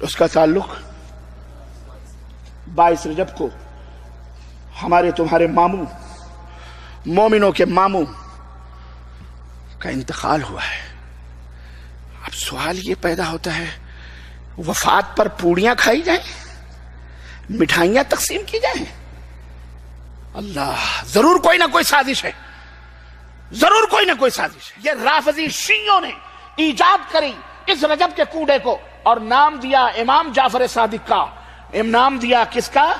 اس کا تعلق 22 رجب کو ہمارے تمہارے ماموں مومنوں کے ماموں کا انتقال ہوا ہے۔ اب سوال یہ پیدا ہوتا ہے، وفات پر پوڑیاں کھائی جائیں، مٹھائیاں تقسیم کی جائیں؟ اللہ، ضرور کوئی نہ کوئی سازش ہے، ضرور کوئی نہ کوئی سازش ہے۔ یہ رافضی شیعوں نے ایجاد کری اس رجب کے کوڑے کو اور نام دیا امام جعفر صادق کا۔ نام دیا کس کا؟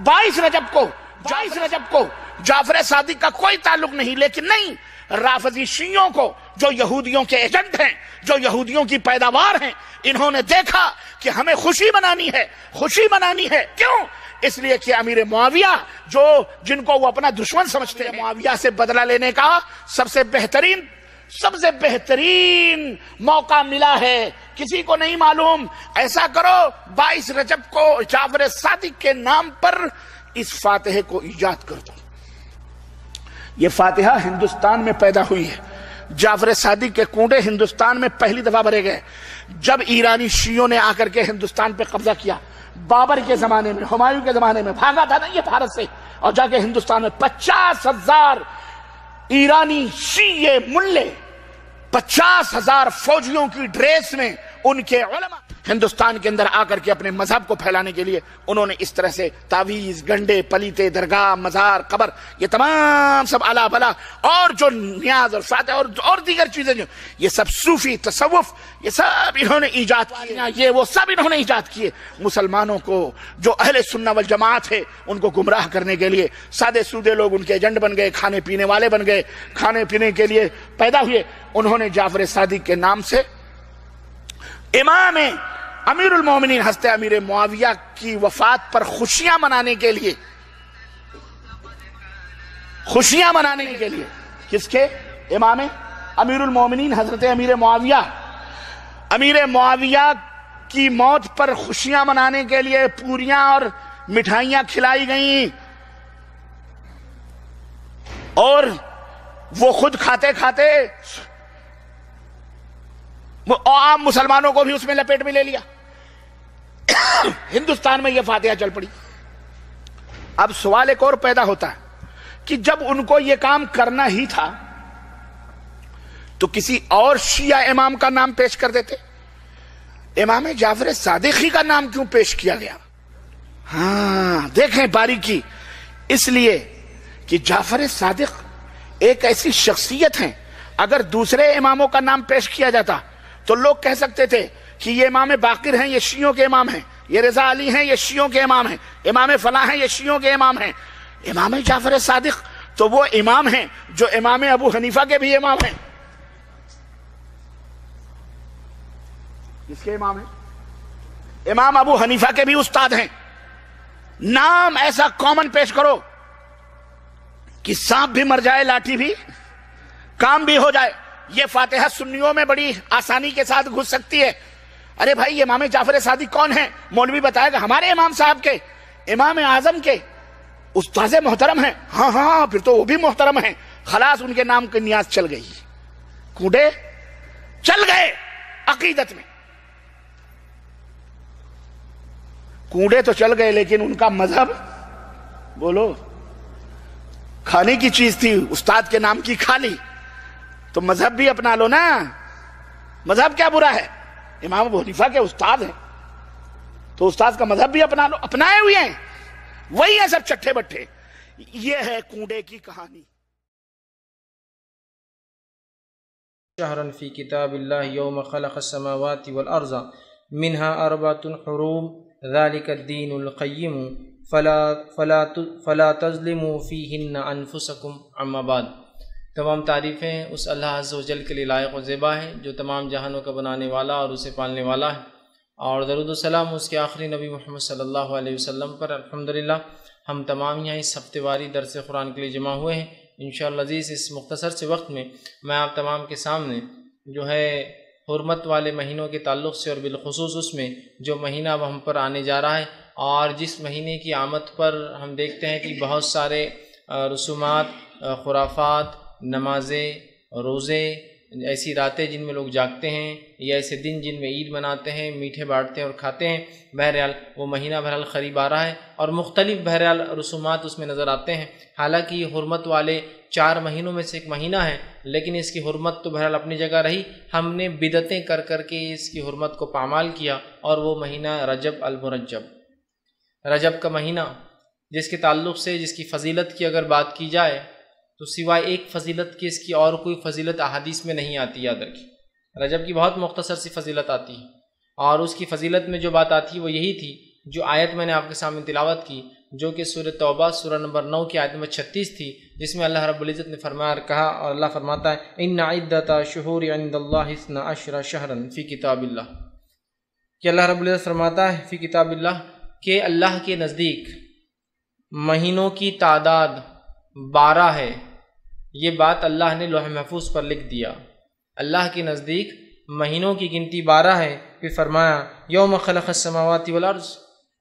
22 رجب کو۔ 22 رجب کو جعفر صادق کا کوئی تعلق نہیں، لیکن نہیں، رافضی شیعوں کو جو یہودیوں کے ایجنٹ ہیں، جو یہودیوں کی پیداوار ہیں، انہوں نے دیکھا کہ ہمیں خوشی منانی ہے، خوشی منانی ہے۔ کیوں؟ اس لیے کہ امیر معاویہ جن کو وہ اپنا دشمن سمجھتے ہیں، معاویہ سے بدلہ لینے کا سب سے بہترین موقع ملا ہے۔ کسی کو نہیں معلوم، ایسا کرو 22 رجب کو جعفر صادق کے نام پر اس فاتحے کو ایجاد کر دو۔ یہ فاتحہ ہندوستان میں پیدا ہوئی ہے، جعفر صادق کے کنڈے ہندوستان میں پہلی دفعہ بھرے گئے جب ایرانی شیعوں نے آ کر کے ہندوستان پہ قبضہ کیا۔ بابر کے زمانے میں، ہمایوں کے زمانے میں بھاگا تھا نا یہ بھارت سے، اور جا کے ہندوستان میں 50,000 ایرانی شیعہ ملے، 50,000 فوجیوں کی ڈریس میں ان کے علماء ہندوستان کے اندر آ کر کے اپنے مذہب کو پھیلانے کے لیے انہوں نے اس طرح سے تعویذ، گنڈے، پلیتے، درگاہ، مزار، قبر، یہ تمام سب الا بلا، اور جو نیاز اور فاتح اور دیگر چیزیں، جو یہ سب صوفی تصوف، یہ سب انہوں نے ایجاد کیے، یہ وہ سب انہوں نے ایجاد کیے مسلمانوں کو، جو اہل سنہ والجماعت ہے ان کو گمراہ کرنے کے لیے۔ سادے سودے لوگ ان کے ایجنٹ بن گئے، کھانے پینے والے بن گئے، کھانے پینے کے لیے پیدا ہوئے۔ انہوں نے جعفر صادق کے نام سے امام امیر المومنین حضرت امیر معاویہ کی وفات پر خوشیاں منانے کے لیے کس کے؟ امام امیر المومنین حضرت امیر معاویہ کی موت پر خوشیاں منانے کے لیے پوریاں اور مٹھائیاں کھلائی گئیں، اور وہ خود کھاتے کھاتے عام مسلمانوں کو بھی اس میں لپیٹ میں لے لیا۔ ہندوستان میں یہ فاتحہ چل پڑی۔ اب سوال ایک اور پیدا ہوتا ہے کہ جب ان کو یہ کام کرنا ہی تھا تو کسی اور شیعہ امام کا نام پیش کر دیتے، امام جعفر صادق ہی کا نام کیوں پیش کیا گیا؟ ہاں دیکھیں باریکی، اس لیے کہ جعفر صادق ایک ایسی شخصیت ہیں، اگر دوسرے اماموں کا نام پیش کیا جاتا تو لوگ کہہ سکتے تھے کہ یہ امام باقر ہیں، یہ شیعوں کے امام ہیں، یہ رضا علی ہیں، یہ شیعوں کے امام ہیں، امام فلاں ہیں، یہ شیعوں کے امام ہیں۔ امام جعفر صادق تو وہ امام ہیں جو امام ابو حنیفہ کے بھی امام ہیں۔ کس کے امام ہیں؟ امام ابو حنیفہ کے بھی استاد ہیں۔ نام ایسا کامن پیش کرو کہ سانپ بھی مر جائے، لاٹھی بھی کام بھی ہو جائے۔ یہ فاتحہ سنیوں میں بڑی آسانی کے ساتھ گھس سکتی ہے۔ ارے بھائی امام جعفر صادق کون ہیں؟ مولوی بتائے گا ہمارے امام صاحب کے، امام اعظم کے استاذ محترم ہیں۔ ہاں پھر تو وہ بھی محترم ہیں، خلاص ان کے نام کی نیاز چل گئی، کوڑے چل گئے عقیدت میں۔ کوڑے تو چل گئے لیکن ان کا مذہب، بولو، کھانے کی چیز تھی، استاد کے نام کی کھا لی، تو مذہب بھی اپنا لو نا۔ مذہب کیا برا ہے؟ امام ابو حنیفہ کے استاد ہیں تو استاد کا مذہب بھی اپنا لو، اپنائے ہوئے ہیں، وہی ہیں سب چٹھے بٹھے۔ یہ ہے کوڑے کی کہانی۔ شہرا فی کتاب اللہ یوم خلق السماوات والارض منها اربعۃ حرم ذلک الدین القیم فلا تظلموا فیہن انفسکم اما بعد۔ تمام تعریفیں اس اللہ عز و جل کے لیے لائق و زیبا ہیں جو تمام جہانوں کا بنانے والا اور اسے پالنے والا ہے، اور درود و سلام اس کے آخری نبی محمد صلی اللہ علیہ وسلم پر۔ الحمدللہ ہم تمام یہاں اس ہفتے واری درس قرآن کے لیے جمع ہوئے ہیں۔ انشاءاللہ عزیز اس مختصر سے وقت میں آپ تمام کے سامنے جو ہے حرمت والے مہینوں کے تعلق سے، اور بالخصوص اس میں جو مہینہ اب ہم پر آنے جا رہا ہے، اور جس مہینے کی آمد پر ہم دیکھتے ہیں کہ بہت سارے رسومات، خرافات، نمازیں، روزے، ایسی راتیں جن میں لوگ جاگتے ہیں یا ایسے دن جن میں عید مناتے ہیں، میٹھے بانٹتے ہیں اور کھاتے ہیں، بہرحال وہ مہینہ بہرحال قریب آ رہا ہے اور مختلف بہرحال رسومات اس میں نظر آتے ہیں۔ حالانکہ یہ حرمت والے 4 مہینوں میں سے ایک مہینہ ہے، لیکن اس کی حرمت تو بہرحال اپنی جگہ رہی۔ ہم نے بدعتیں کر کر کے اس کی حرمت کو پامال کیا، اور وہ مہینہ رجب المرجب، رجب کا مہینہ، جس کے تعلق سے جس کی فضیلت کی اگر بات کی جائے تو سوائے ایک فضیلت کی اس کی اور کوئی فضیلت احادیث میں نہیں آتی، یاد رکھیے۔ رجب کی بہت مختصر سی فضیلت آتی ہے، اور اس کی فضیلت میں جو بات آتی ہے وہ یہی تھی جو آیت میں نے آپ کے سامنے تلاوت کی، جو کہ سورہ توبہ سورہ نمبر 9 کی آیت نمبر 36 تھی، جس میں اللہ رب العزت نے فرمایا اور کہا، اور اللہ فرماتا ہے ان عدۃ شہور عند اللہ 12 شہرا فی کتاب اللہ، کہ اللہ رب العزت فرماتا ہے فی کتاب اللہ کہ اللہ کے نزدیک مہینوں کی تعداد 12 ہے۔ یہ بات اللہ نے لوح محفوظ پر لکھ دیا، اللہ کے نزدیک مہینوں کی گنتی 12 ہے۔ پھر فرمایا یوم خلق السماوات والارض،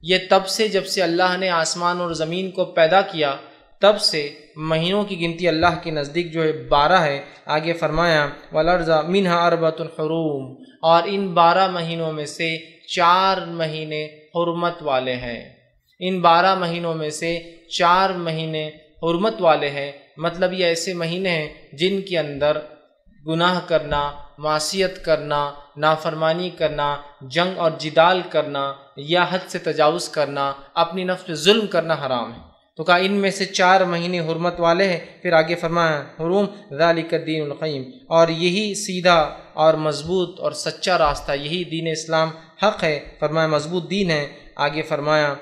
یہ تب سے جب سے اللہ نے آسمان اور زمین کو پیدا کیا تب سے مہینوں کی گنتی اللہ کے نزدیک جو ہے 12 ہے۔ آگے فرمایا والارض منہا 4 حرم، اور ان 12 مہینوں میں سے 4 مہینے حرمت والے ہیں، ان 12 مہینوں میں سے 4 مہینے حرمت والے ہیں۔ مطلب یہ ایسے مہینے ہیں جن کے اندر گناہ کرنا، معصیت کرنا، نافرمانی کرنا، جنگ اور جدال کرنا یا حد سے تجاوز کرنا، اپنی نفس پہ ظلم کرنا حرام ہے۔ تو کہا ان میں سے 4 مہینے حرمت والے ہیں۔ پھر آگے فرمایا حرم ذالک الدین القیم، اور یہی سیدھا اور مضبوط اور سچا راستہ، یہی دین اسلام حق ہے، فرمایا مضبوط دین ہے۔ آگے فرمایا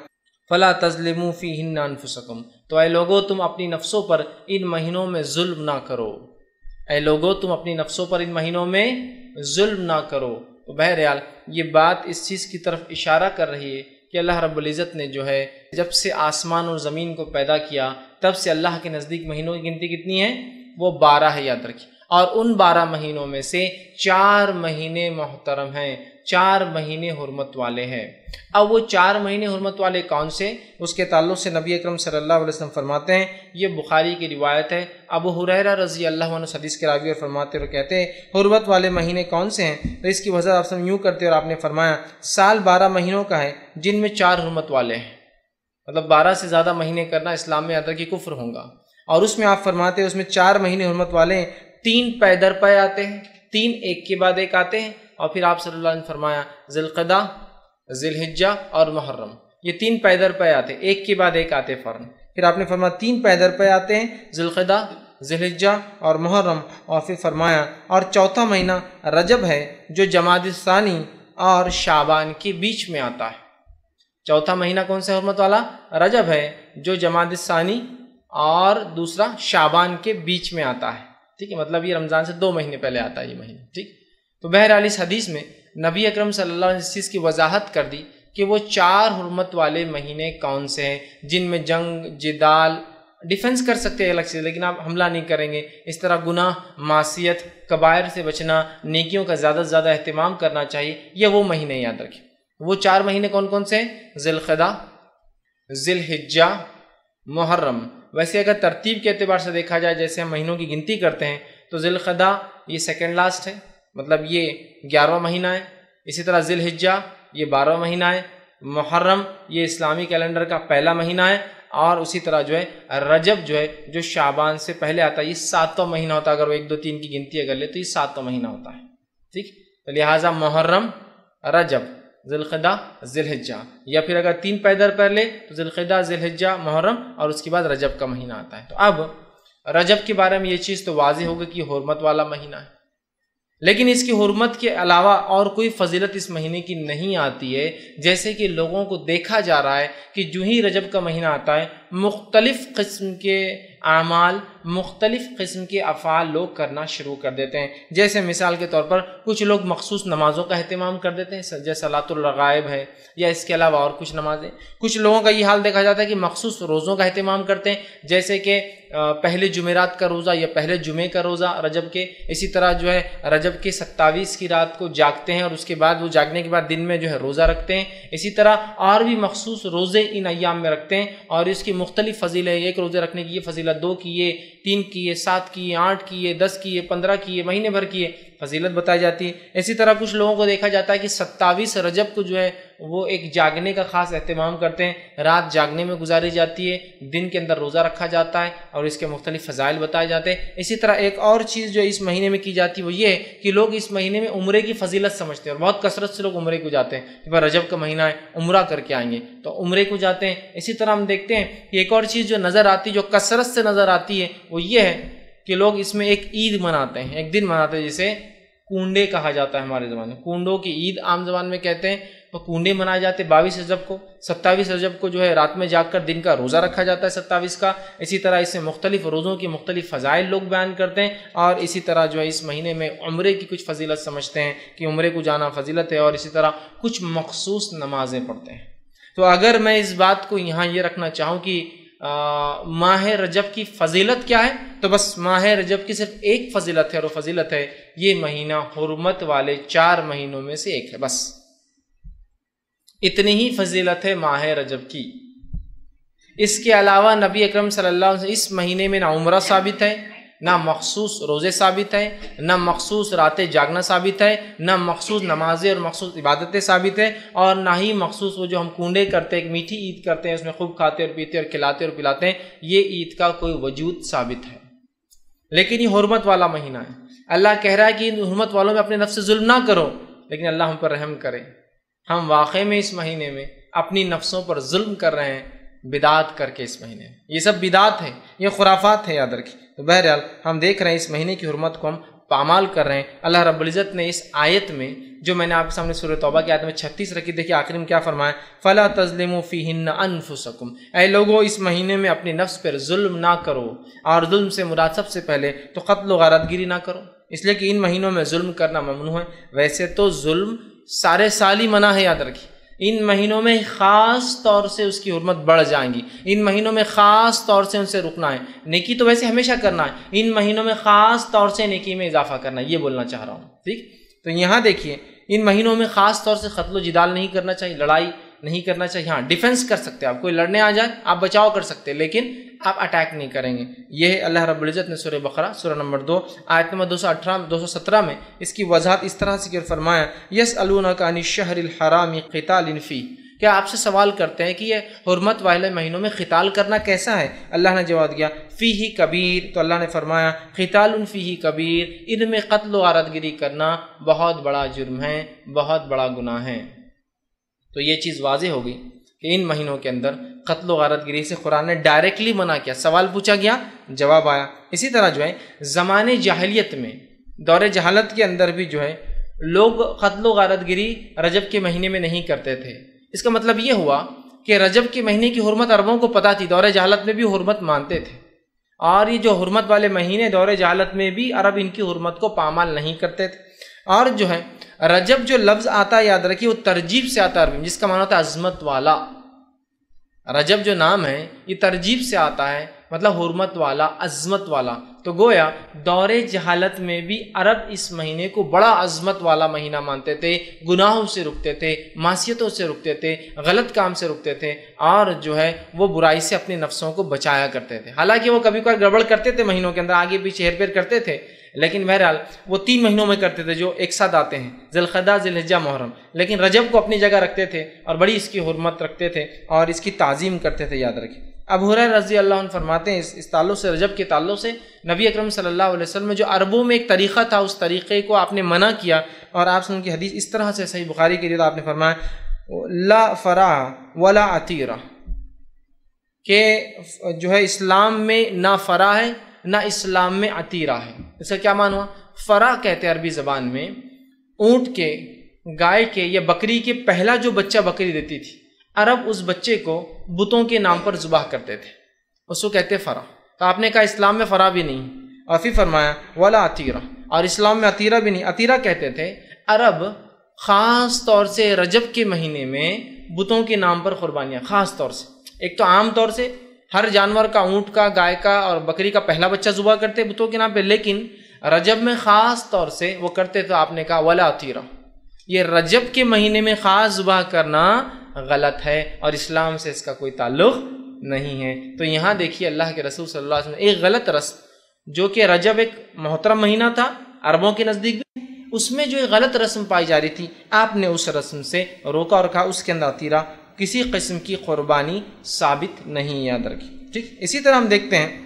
فلا تظلموا فیہن انفسکم، تو اے لوگو تم اپنی نفسوں پر ان مہینوں میں ظلم نہ کرو، اے لوگو تم اپنی نفسوں پر ان مہینوں میں ظلم نہ کرو۔ تو بہرحال یہ بات اس چیز کی طرف اشارہ کر رہی ہے کہ اللہ رب العزت نے جو ہے جب سے آسمان اور زمین کو پیدا کیا تب سے اللہ کے نزدیک مہینوں کی گنتی کتنی ہے؟ وہ 12 ہے، یاد رکھیے۔ اور ان 12 مہینوں میں سے 4 مہینے محترم ہیں، 4 مہینے حرمت والے ہیں۔ اب وہ 4 مہینے حرمت والے کون سے؟ اس کے تعلق سے نبی اکرم صلی اللہ علیہ وسلم فرماتے ہیں، یہ بخاری کی روایت ہے، ابو ہریرہ رضی اللہ عنہ حدیث کے راوی اور فرماتے اور کہتے ہیں حرمت والے مہینے کون سے ہیں؟ تو اس کی وضاحت آپ سب یوں کرتے اور آپ نے فرمایا سال 12 مہینوں کا ہے جن میں 4 حرمت والے ہیں، مطلب 12 سے زیادہ مہینے کرنا اسلام میں ادر کی کفر ہوگا۔ اور اس میں آپ فرماتے ہیں اس میں 4 مہینے حرمت والے ہیں، 3 پے در پے آتے ہیں، 3 ایک کے بعد ایک آتے ہیں، اور پھر آپ صلی اللہ علیہ وسلم نے فرمایا ذی القعدہ، ذی الحجہ اور محرم، یہ 3 پے در پے آتے ہیں، ایک کے بعد ایک آتے فوراً۔ پھر آپ نے فرمایا 3 پے در پے آتے ہیں، ذی القعدہ، ذی الحجہ اور محرم، اور پھر فرمایا اور چوتھا مہینہ رجب ہے جو جمادی الثانی اور شعبان کے بیچ میں آتا ہے۔ چوتھا مہینہ کون سا حرمت والا؟ رجب ہے جو جمادی الثانی اور دوسرا شعبان کے بیچ میں آتا ہے، ٹھیک ہے، مطلب یہ رمضان سے 2 مہینے پہلے آتا ہے یہ مہینہ، ٹھیک۔ تو بہرحال اس حدیث میں نبی اکرم صلی اللہ علیہ وسلم نے اس چیز کی وضاحت کر دی کہ وہ 4 حرمت والے مہینے کون سے ہیں جن میں جنگ، جدال، ڈیفنس کر سکتے ہیں الگ سے، لیکن آپ حملہ نہیں کریں گے، اس طرح گناہ، معصیت، کبائر سے بچنا، نیکیوں کا زیادہ سے زیادہ اہتمام کرنا چاہیے، یہ وہ مہینے یاد رکھیں۔ وہ 4 مہینے کون کون سے ہیں؟ ذی القعدہ، ذی الحجہ، محرم۔ ویسے اگر ترتیب کے اعتبار سے دیکھا جائے جیسے ہم مہینوں کی گنتی کرتے ہیں تو ذی القعدہ یہ سیکنڈ لاسٹ ہے، مطلب یہ 11واں مہینہ ہے، اسی طرح ذی الحجہ یہ 12واں مہینہ ہے، محرم یہ اسلامی کیلنڈر کا پہلا مہینہ ہے، اور اسی طرح جو ہے رجب جو ہے جو شعبان سے پہلے آتا ہے، یہ 7واں مہینہ ہوتا ہے، اگر وہ 1 2 3 کی گنتی اگر لے تو یہ 7واں مہینہ ہوتا ہے، ٹھیک۔ تو لہٰذا محرم، رجب، ذی القعدہ، ذی الحجہ، یا پھر اگر 3 پے در پے لے تو ذی القعدہ، ذی الحجہ، محرم، اور اس کے بعد رجب کا مہینہ آتا ہے۔ تو اب رجب کے بارے میں یہ چیز تو واضح ہوگی کہ یہ حرمت والا مہینہ ہے، لیکن اس کی حرمت کے علاوہ اور کوئی فضیلت اس مہینے کی نہیں آتی ہے، جیسے کہ لوگوں کو دیکھا جا رہا ہے کہ جو ہی رجب کا مہینہ آتا ہے مختلف قسم کے اعمال، مختلف قسم کے افعال لوگ کرنا شروع کر دیتے ہیں۔ جیسے مثال کے طور پر کچھ لوگ مخصوص نمازوں کا اہتمام کر دیتے ہیں، جیسے صلاۃ الرغائب ہے، یا اس کے علاوہ اور کچھ نمازیں۔ کچھ لوگوں کا یہ حال دیکھا جاتا ہے کہ مخصوص روزوں کا اہتمام کرتے ہیں، جیسے کہ پہلے جمعرات کا روزہ یا پہلے جمعے کا روزہ رجب کے، اسی طرح جو ہے رجب کے 27 کی رات کو جاگتے ہیں اور اس کے بعد وہ جاگنے کے بعد دن میں جو ہے روزہ رکھتے ہیں، اسی طرح اور بھی مخصوص روزے ان ایام میں رکھتے ہیں، اور اس کی مختلف فضیلت، ایک روزے رکھنے کی یہ فضیلت، 2 کی یہ 3 کیے، 7 کیے، 8 کیے، 10 کیے، 15 کیے، مہینے بھر کیے، فضیلت بتائی جاتی ہے۔ اسی طرح کچھ لوگوں کو دیکھا جاتا ہے کہ 27 رجب کو جو ہے وہ ایک جاگنے کا خاص اہتمام کرتے ہیں، رات جاگنے میں گزاری جاتی ہے، دن کے اندر روزہ رکھا جاتا ہے اور اس کے مختلف فضائل بتائے جاتے ہیں۔ اسی طرح ایک اور چیز جو اس مہینے میں کی جاتی ہے وہ یہ ہے کہ لوگ اس مہینے میں عمرے کی فضیلت سمجھتے ہیں اور بہت کثرت سے لوگ عمرے کو جاتے ہیں کہ رجب کا مہینہ ہے، عمرہ کر کے آئیں گے تو عمرے کو جاتے ہیں۔ اسی طرح ہم دیکھتے ہیں کہ ایک اور چیز جو نظر آتی ہے، جو کثرت سے نظر آتی ہے، وہ یہ ہے کہ لوگ اس میں ایک عید مناتے ہیں، ایک دن مناتے ہیں جسے کنڈے کہا جاتا ہے ہمارے زبان میں، کنڈوں کی عید عام زبان میں کہتے ہیں۔ تو کنڈے منائے جاتے 22 رجب کو، 27 رجب کو جو ہے رات میں جاگ کر دن کا روزہ رکھا جاتا ہے 27 کا۔ اسی طرح اس میں مختلف روزوں کی مختلف فضائل لوگ بیان کرتے ہیں، اور اسی طرح جو ہے اس مہینے میں عمرے کی کچھ فضیلت سمجھتے ہیں کہ عمرے کو جانا فضیلت ہے، اور اسی طرح کچھ مخصوص نمازیں پڑھتے ہیں۔ تو اگر میں اس بات کو یہاں یہ رکھنا چاہوں کہ ماہ رجب کی فضیلت کیا ہے، تو بس ماہ رجب کی صرف ایک فضیلت ہے، اور وہ فضیلت ہے یہ مہینہ حرمت والے 4 مہینوں میں سے ایک ہے، بس اتنی ہی فضیلت ہے ماہ رجب کی۔ اس کے علاوہ نبی اکرم صلی اللہ علیہ وسلم اس مہینے میں نہ عمرہ ثابت ہے، نہ مخصوص روزے ثابت ہے، نہ مخصوص راتیں جاگنا ثابت ہے، نہ مخصوص نمازیں اور مخصوص عبادتیں ثابت ہے، اور نہ ہی مخصوص وہ جو ہم کنڈے کرتے ہیں، ایک میٹھی عید کرتے ہیں، اس میں خوب کھاتے اور پیتے اور کھلاتے اور پلاتے ہیں، یہ عید کا کوئی وجود ثابت ہے۔ لیکن یہ حرمت والا مہینہ ہے، اللہ کہہ رہا ہے کہ ان حرمت والوں میں اپنے نفس سے ظلم نہ کرو، لیکن اللہ ہم پر رحم کرے۔ ہم واقعے میں اس مہینے میں اپنی نفسوں پر ظلم کر رہے ہیں بدعات کر کے۔ اس مہینے میں یہ سب بدعات ہے، یہ خرافات ہے، یاد رکھیں۔ تو بہرحال ہم دیکھ رہے ہیں اس مہینے کی حرمت کو ہم پامال کر رہے ہیں۔ اللہ رب العزت نے اس آیت میں جو میں نے آپ کے سامنے سورہ توبہ کی آیت میں 36 رکھی، دیکھیے آخر میں کیا فرمایا، فَلَا تَظْلِمُوا فِيهِنَّ أَنفُسَكُمْ، اے لوگوں اس مہینے میں اپنی نفس پر ظلم نہ کرو، اور ظلم سے مراد سب سے پہلے تو قتل و غارت گیری نہ کرو، اس لیے کہ ان مہینوں میں ظلم کرنا ممنوع ہے۔ ویسے تو ظلم سارے سال ہی منع ہے، یاد رکھیے، ان مہینوں میں خاص طور سے اس کی حرمت بڑھ جائیں گی، ان مہینوں میں خاص طور سے ان سے رکنا ہے۔ نیکی تو ویسے ہمیشہ کرنا ہے، ان مہینوں میں خاص طور سے نیکی میں اضافہ کرنا ہے، یہ بولنا چاہ رہا ہوں، ٹھیک۔ تو یہاں دیکھیے ان مہینوں میں خاص طور سے قتل و جدال نہیں کرنا چاہیے، لڑائی نہیں کرنا چاہیے۔ ہاں ڈیفنس کر سکتے ہیں، آپ کوئی لڑنے آ جائے آپ بچاؤ کر سکتے ہیں، لیکن آپ اٹیک نہیں کریں گے۔ یہ اللہ رب العزت نے سورہ بقرہ سورہ نمبر 2 آیت نمبر 217 میں اس کی وضاحت اس طرح سے فرمایا، یسألونک عن الشہر الحرام قتال فیہ، کیا آپ سے سوال کرتے ہیں کہ یہ حرمت والے مہینوں میں قتال کرنا کیسا ہے؟ اللہ نے جواب دیا فیہ کبیر، تو اللہ نے فرمایا قتال فیہ کبیر، ان میں قتل و غارت گیری کرنا بہت بڑا جرم ہے، بہت بڑا گناہ ہے۔ تو یہ چیز واضح ہوگی کہ ان مہینوں کے اندر قتل و غارت گیری سے قرآن نے ڈائریکٹلی منع کیا، سوال پوچھا گیا جواب آیا۔ اسی طرح جو ہے زمانے جاہلیت میں، دور جہالت کے اندر بھی جو ہے لوگ قتل و غارت گیری رجب کے مہینے میں نہیں کرتے تھے۔ اس کا مطلب یہ ہوا کہ رجب کے مہینے کی حرمت عربوں کو پتہ تھی، دور جہالت میں بھی حرمت مانتے تھے، اور یہ جو حرمت والے مہینے دور جہالت میں بھی عرب ان کی حرمت کو پامال نہیں کرتے تھے۔ اور جو ہے رجب جو لفظ آتا ہے یاد رکھیے وہ ترجیب سے آتا ہے عربی میں، جس کا معنی ہوتا ہے عظمت والا۔ رجب جو نام ہے یہ ترجیب سے آتا ہے، مطلب حرمت والا، عظمت والا۔ تو گویا دور جہالت میں بھی عرب اس مہینے کو بڑا عظمت والا مہینہ مانتے تھے، گناہوں سے رکتے تھے، معصیتوں سے رکتے تھے، غلط کام سے رکتے تھے، اور جو ہے وہ برائی سے اپنے نفسوں کو بچایا کرتے تھے۔ حالانکہ وہ کبھی کبھی گڑبڑ کرتے تھے مہینوں کے اندر، آگے پیچھے ہیر پھیر کرتے تھے، لیکن بہرحال وہ 3 مہینوں میں کرتے تھے جو ایک ساتھ آتے ہیں، ذی القعدہ، ذی الحجہ، محرم، لیکن رجب کو اپنی جگہ رکھتے تھے اور بڑی اس کی حرمت رکھتے تھے اور اس کی تعظیم کرتے تھے، یاد رکھیں۔ ابو ہریرہ رضی اللہ عنہ فرماتے ہیں اس تعلق سے، رجب کے تعلق سے، نبی اکرم صلی اللہ علیہ وسلم میں جو عربوں میں ایک طریقہ تھا، اس طریقے کو آپ نے منع کیا، اور آپ سے ان کی حدیث اس طرح سے صحیح بخاری کی آپ نے فرمایا لا فرح ولا عتیرہ، کہ جو ہے اسلام میں نہ فرح ہے نہ اسلام میں عتیرہ ہے۔ اس کا کیا معنی ہوا؟ فرح کہتے ہیں عربی زبان میں اونٹ کے، گائے کے یا بکری کے پہلا جو بچہ بکری دیتی تھی، عرب اس بچے کو بتوں کے نام پر ذبح کرتے تھے، اس کو کہتے فرح۔ تو آپ نے کہا اسلام میں فرح بھی نہیں، اور پھر فرمایا ولا عتیرہ، اور اسلام میں عتیرہ بھی نہیں۔ عتیرہ کہتے تھے عرب خاص طور سے رجب کے مہینے میں بتوں کے نام پر قربانیاں، خاص طور سے، ایک تو عام طور سے ہر جانور کا، اونٹ کا، گائے کا اور بکری کا پہلا بچہ ذبح کرتے بتوں کے نام پہ، لیکن رجب میں خاص طور سے وہ کرتے تو آپ نے کہا ولا عتیرہ، یہ رجب کے مہینے میں خاص ذبح کرنا غلط ہے اور اسلام سے اس کا کوئی تعلق نہیں ہے۔ تو یہاں دیکھیے اللہ کے رسول صلی اللہ علیہ وسلم نے ایک غلط رسم جو کہ رجب ایک محترم مہینہ تھا عربوں کے نزدیک بھی، اس میں جو ایک غلط رسم پائی جا رہی تھی، آپ نے اس رسم سے روکا اور کہا اس کے اندر تیرا کسی قسم کی قربانی ثابت نہیں، یاد رکھی، ٹھیک۔ اسی طرح ہم دیکھتے ہیں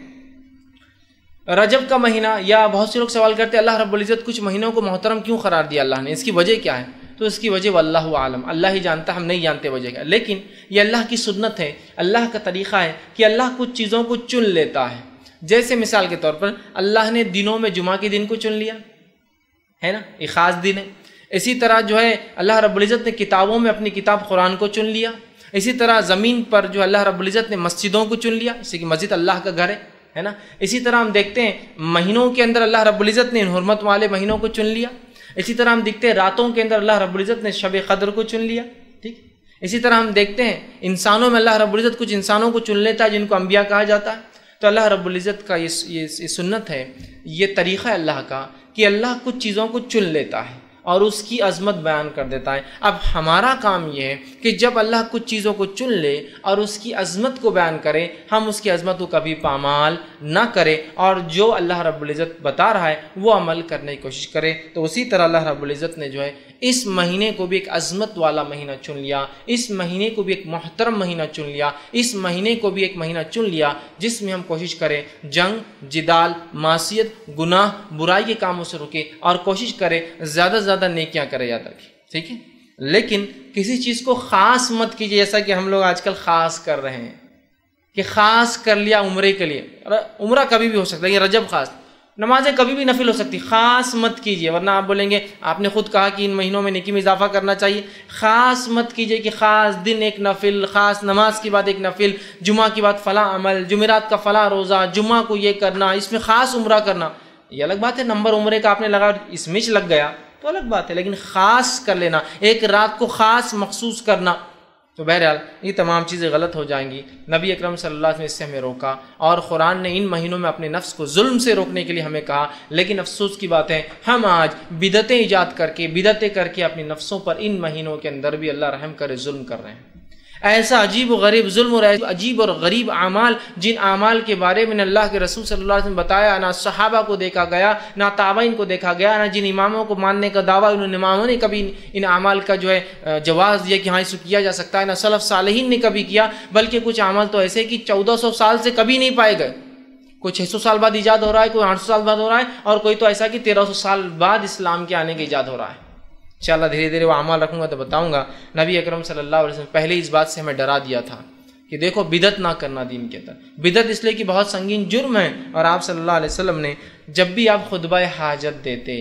رجب کا مہینہ، یا بہت سے لوگ سوال کرتے ہیں اللہ رب العزت کچھ مہینوں کو محترم کیوں قرار دیا اللہ نے، اس کی وجہ کیا ہے؟ تو اس کی وجہ واللہ عالم، اللہ ہی جانتا، ہم نہیں جانتے وجہ کیا، لیکن یہ اللہ کی سنت ہے، اللہ کا طریقہ ہے کہ اللہ کچھ چیزوں کو چن لیتا ہے۔ جیسے مثال کے طور پر اللہ نے دنوں میں جمعہ کے دن کو چن لیا ہے نا، ایک خاص دن ہے۔ اسی طرح جو ہے اللہ رب العزت نے کتابوں میں اپنی کتاب قرآن کو چن لیا۔ اسی طرح زمین پر جو اللہ رب العزت نے مسجدوں کو چن لیا، اسی کی مسجد اللہ کا گھر ہے نا۔ اسی طرح ہم دیکھتے ہیں مہینوں کے اندر اللہ رب العزت نے ان حرمت والے مہینوں کو چن لیا۔ اسی طرح ہم دیکھتے ہیں راتوں کے اندر اللہ رب العزت نے شب قدر کو چن لیا، ٹھیک۔ اسی طرح ہم دیکھتے ہیں انسانوں میں اللہ رب العزت کچھ انسانوں کو چن لیتا ہے جن کو انبیاء کہا جاتا ہے۔ تو اللہ رب العزت کا یہ سنت ہے، یہ طریقہ ہے اللہ کا کہ اللہ کچھ چیزوں کو چن لیتا ہے اور اس کی عظمت بیان کر دیتا ہے۔ اب ہمارا کام یہ ہے کہ جب اللہ کچھ چیزوں کو چن لے اور اس کی عظمت کو بیان کرے، ہم اس کی عظمت کو کبھی پامال نہ کریں اور جو اللہ رب العزت بتا رہا ہے وہ عمل کرنے کی کوشش کرے۔ تو اسی طرح اللہ رب العزت نے جو ہے اس مہینے کو بھی ایک عظمت والا مہینہ چن لیا، اس مہینے کو بھی ایک محترم مہینہ چن لیا، اس مہینے کو بھی ایک مہینہ چن لیا جس میں ہم کوشش کریں جنگ، جدال، معصیت، گناہ، برائی کے کاموں سے رکے اور کوشش کریں زیادہ زیادہ نیکیاں کرے، یاد رکھیں، ٹھیک ہے۔ لیکن کسی چیز کو خاص مت کیجیے، جیسا کہ ہم لوگ آج کل خاص کر رہے ہیں کہ خاص کر لیا عمرے کے لیے۔ عمرہ کبھی بھی ہو سکتا ہے، یہ رجب خاص، نمازیں کبھی بھی نفل ہو سکتی، خاص مت کیجیے، ورنہ آپ بولیں گے آپ نے خود کہا کہ ان مہینوں میں نیکی میں اضافہ کرنا چاہیے۔ خاص مت کیجیے کہ خاص دن ایک نفل، خاص نماز کی بعد ایک نفل، جمعہ کی بعد فلاں عمل، جمعرات کا فلاں روزہ، جمعہ کو یہ کرنا، اس میں خاص عمرہ کرنا، یہ الگ بات ہے۔ نمبر عمرے کا آپ نے لگا، اس میں لگ گیا تو الگ بات ہے، لیکن خاص کر لینا، ایک رات کو خاص مخصوص کرنا، تو بہرحال یہ تمام چیزیں غلط ہو جائیں گی۔ نبی اکرم صلی اللہ علیہ وسلم نے اس سے ہمیں روکا اور قرآن نے ان مہینوں میں اپنے نفس کو ظلم سے روکنے کے لیے ہمیں کہا، لیکن افسوس کی بات ہے ہم آج بدعتیں ایجاد کر کے، بدعتیں کر کے اپنی نفسوں پر ان مہینوں کے اندر بھی اللہ رحم کرے ظلم کر رہے ہیں۔ ایسا عجیب و غریب ظلم اور عجیب اور غریب اعمال، جن اعمال کے بارے میں اللہ کے رسول صلی اللہ علیہ وسلم بتایا، نہ صحابہ کو دیکھا گیا، نہ تابعین کو دیکھا گیا، نہ جن اماموں کو ماننے کا دعویٰ ان اماموں نے کبھی ان اعمال کا جو ہے جواز دیا کہ ہاں اس کو کیا جا سکتا ہے، نہ سلف صالحین نے کبھی کیا، بلکہ کچھ اعمال تو ایسے کہ 1400 سال سے کبھی نہیں پائے گئے، کوئی 600 سال بعد ایجاد ہو رہا ہے، کوئی 800 سال بعد ہو رہا ہے، اور کوئی تو ایسا کہ 1300 سال بعد اسلام کے آنے کے ایجاد ہو رہا ہے۔ انشاءاللہ دھیرے دھیرے وہ اعمال رکھوں گا تو بتاؤں گا۔ نبی اکرم صلی اللہ علیہ وسلم پہلے اس بات سے ہمیں ڈرا دیا تھا کہ دیکھو بدعت نہ کرنا دین کے اندر، بدعت اس لیے کہ بہت سنگین جرم ہے، اور آپ صلی اللہ علیہ وسلم نے جب بھی آپ خطبہ حاجت دیتے،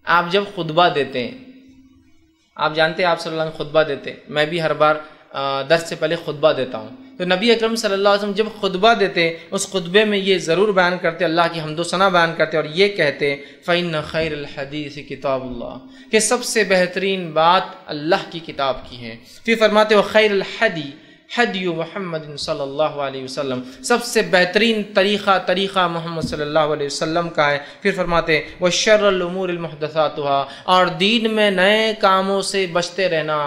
آپ جب خطبہ دیتے، آپ جانتے ہیں آپ صلی اللہ علیہ وسلم خطبہ دیتے، میں بھی ہر بار درس سے پہلے خطبہ دیتا ہوں، تو نبی اکرم صلی اللہ علیہ وسلم جب خطبہ دیتے اس خطبے میں یہ ضرور بیان کرتے، اللہ کی حمد و ثنا بیان کرتے اور یہ کہتے فَإِنَّ خَيْرَ الْحَدِيثِ کتاب اللہ، کہ سب سے بہترین بات اللہ کی کتاب کی ہے۔ پھر فرماتے وَخَيْرَ الْحَدِي حدی محمد صلی اللہ علیہ وسلم، سب سے بہترین طریقہ محمد صلی اللہ علیہ وسلم کا ہے۔ پھر فرماتے وَشَرَّ الْأُمُورِ الْمُحْدَثَاتُهَا، اور دین میں نئے کاموں سے بچتے رہنا،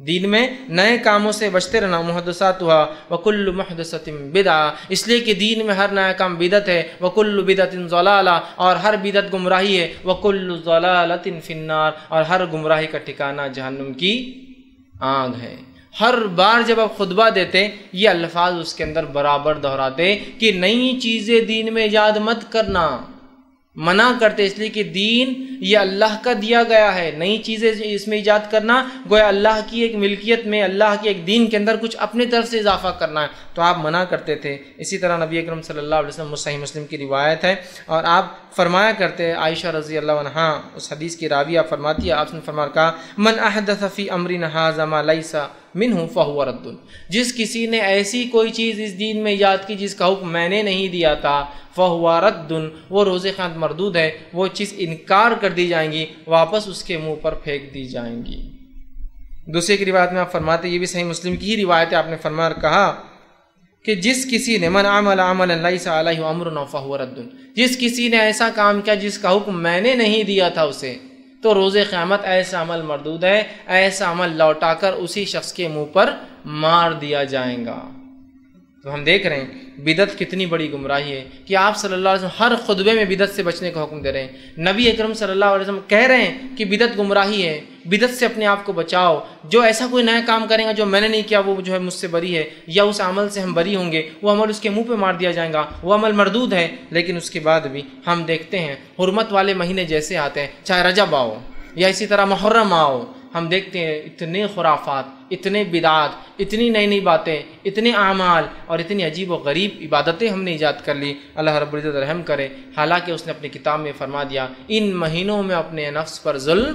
دین میں نئے کاموں سے بچتے رہنا، محدثاتها وکل محدثۃ بدعہ، اس لیے کہ دین میں ہر نیا کام بدعت ہے، وکل بدعت ضلالہ، اور ہر بدعت گمراہی ہے، وکل ضلالۃ فی النار، اور ہر گمراہی کا ٹھکانہ جہنم کی آگ ہے۔ ہر بار جب آپ خطبہ دیتے یہ الفاظ اس کے اندر برابر دہراتے کہ نئی چیزیں دین میں ایجاد مت کرنا، منع کرتے، اس لیے کہ دین یہ اللہ کا دیا گیا ہے، نئی چیزیں اس میں ایجاد کرنا گویا اللہ کی ایک ملکیت میں، اللہ کے ایک دین کے اندر کچھ اپنے طرف سے اضافہ کرنا ہے، تو آپ منع کرتے تھے۔ اسی طرح نبی اکرم صلی اللہ علیہ وسلم، صحیح مسلم کی روایت ہے، اور آپ فرمایا کرتے، عائشہ رضی اللہ عنہا اس حدیث کی راوی آپ فرماتی ہے، آپ نے فرمایا کہا من احدث فی امرنا ھذا ما لیس منہ فہو رد، جس کسی نے ایسی کوئی چیز اس دین میں ایجاد کی جس کا حکم میں نے نہیں دیا تھا، فہو رد، وہ روز قیامت مردود ہے، وہ چیز انکار کر دی جائیں گی، واپس اس کے منہ پر پھینک دی جائیں گی۔ دوسری کی روایت میں آپ فرماتے، یہ بھی صحیح مسلم کی ہی روایت ہے، آپ نے فرمایا کہا کہ جس کسی نے من عمل عملا لیس علیہ امرنا فہو رد، جس کسی نے ایسا کام کیا جس کا حکم میں نے نہیں دیا تھا اسے، تو روز قیامت ایسا عمل مردود ہے، ایسا عمل لوٹا کر اسی شخص کے منہ پر مار دیا جائے گا۔ تو ہم دیکھ رہے ہیں بدعت کتنی بڑی گمراہی ہے کہ آپ صلی اللہ علیہ وسلم ہر خطبے میں بدعت سے بچنے کا حکم دے رہے ہیں۔ نبی اکرم صلی اللہ علیہ وسلم کہہ رہے ہیں کہ بدعت گمراہی ہے، بدعت سے اپنے آپ کو بچاؤ، جو ایسا کوئی نیا کام کرے گا جو میں نے نہیں کیا وہ جو ہے مجھ سے بری ہے، یا اس عمل سے ہم بری ہوں گے، وہ عمل اس کے منہ پہ مار دیا جائے گا، وہ عمل مردود ہے۔ لیکن اس کے بعد بھی ہم دیکھتے ہیں حرمت والے مہینے جیسے آتے ہیں، چاہے رجب آؤ یا اسی طرح محرم آؤ، ہم دیکھتے ہیں اتنے خرافات، اتنے بدعات، اتنی نئی نئی باتیں، اتنے اعمال اور اتنی عجیب و غریب عبادتیں ہم نے ایجاد کر لی۔ اللہ رب العزت رحم کرے، حالانکہ اس نے اپنی کتاب میں فرما دیا ان مہینوں میں اپنے نفس پر ظلم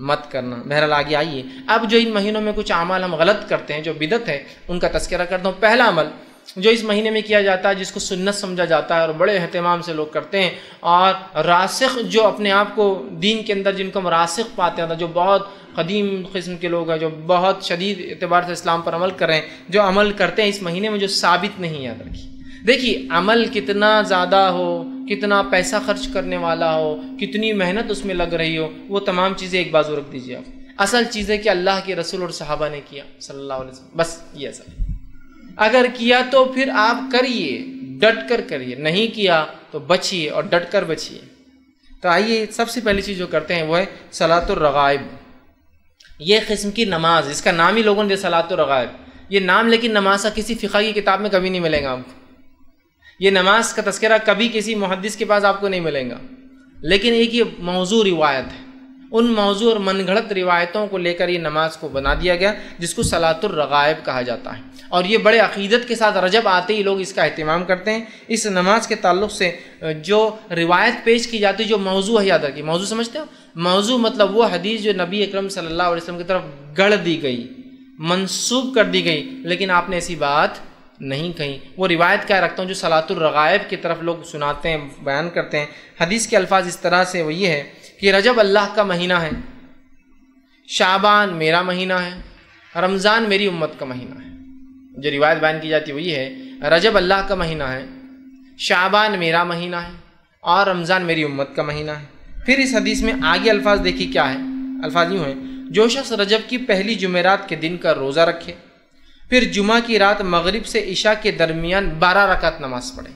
مت کرنا۔ بہرحال آگے آئیے، اب جو ان مہینوں میں کچھ اعمال ہم غلط کرتے ہیں جو بدعت ہے ان کا تذکرہ کرتا ہوں۔ پہلا عمل جو اس مہینے میں کیا جاتا ہے جس کو سنت سمجھا جاتا ہے اور بڑے اہتمام سے لوگ کرتے ہیں، اور راسخ جو اپنے آپ کو دین کے اندر جن کو ہم راسخ پاتے ہیں، جو بہت قدیم قسم کے لوگ ہیں، جو بہت شدید اعتبار سے اسلام پر عمل کر رہے ہیں، جو عمل کرتے ہیں اس مہینے میں جو ثابت نہیں، یاد رکھیے۔ دیکھیے عمل کتنا زیادہ ہو، کتنا پیسہ خرچ کرنے والا ہو، کتنی محنت اس میں لگ رہی ہو، وہ تمام چیزیں ایک بازو رکھ دیجیے آپ۔ اصل چیز ہے کہ اللہ کے رسول اور صحابہ نے کیا صلی اللہ علیہ وسلم، بس یہ اصل ہے۔ اگر کیا تو پھر آپ کریے، ڈٹ کر کریے، نہیں کیا تو بچیے اور ڈٹ کر بچیے۔ تو آئیے سب سے پہلی چیز جو کرتے ہیں وہ ہے صلاۃ الرغائب۔ یہ قسم کی نماز، اس کا نام ہی لوگوں نے صلاۃ الرغائب، یہ نام لیکن نماز کا کسی فقہ کی کتاب میں کبھی نہیں ملے گا آپ کو، یہ نماز کا تذکرہ کبھی کسی محدث کے پاس آپ کو نہیں ملے گا، لیکن ایک یہ موضوع روایت ہے، ان موضوع اور من گھڑت روایتوں کو لے کر یہ نماز کو بنا دیا گیا جس کو صلاۃ الرغائب کہا جاتا ہے۔ اور یہ بڑے عقیدت کے ساتھ رجب آتے ہی لوگ اس کا اہتمام کرتے ہیں۔ اس نماز کے تعلق سے جو روایت پیش کی جاتی ہے، جو موضوع ہے، یاد رکھیے موضوع سمجھتے ہو؟ موضوع مطلب وہ حدیث جو نبی اکرم صلی اللہ علیہ وسلم کی طرف گڑھ دی گئی، منسوب کر دی گئی، لیکن آپ نے ایسی بات نہیں کہیں۔ وہ روایت کیا رکھتا ہوں جو صلاۃ الرغائب کی طرف لوگ سناتے ہیں، بیان کرتے ہیں۔ حدیث کے الفاظ اس طرح سے وہ یہ ہے کہ رجب اللہ کا مہینہ ہے، شعبان میرا مہینہ ہے، رمضان میری امت کا مہینہ ہے۔ جو روایت بیان کی جاتی ہے وہ یہ ہے رجب اللہ کا مہینہ ہے، شعبان میرا مہینہ ہے اور رمضان میری امت کا مہینہ ہے۔ پھر اس حدیث میں آگے الفاظ دیکھیے کیا ہے، الفاظ یوں ہیں جو شخص رجب کی پہلی جمعرات کے دن کا روزہ رکھے، پھر جمعہ کی رات مغرب سے عشاء کے درمیان 12 رکعت نماز پڑھے۔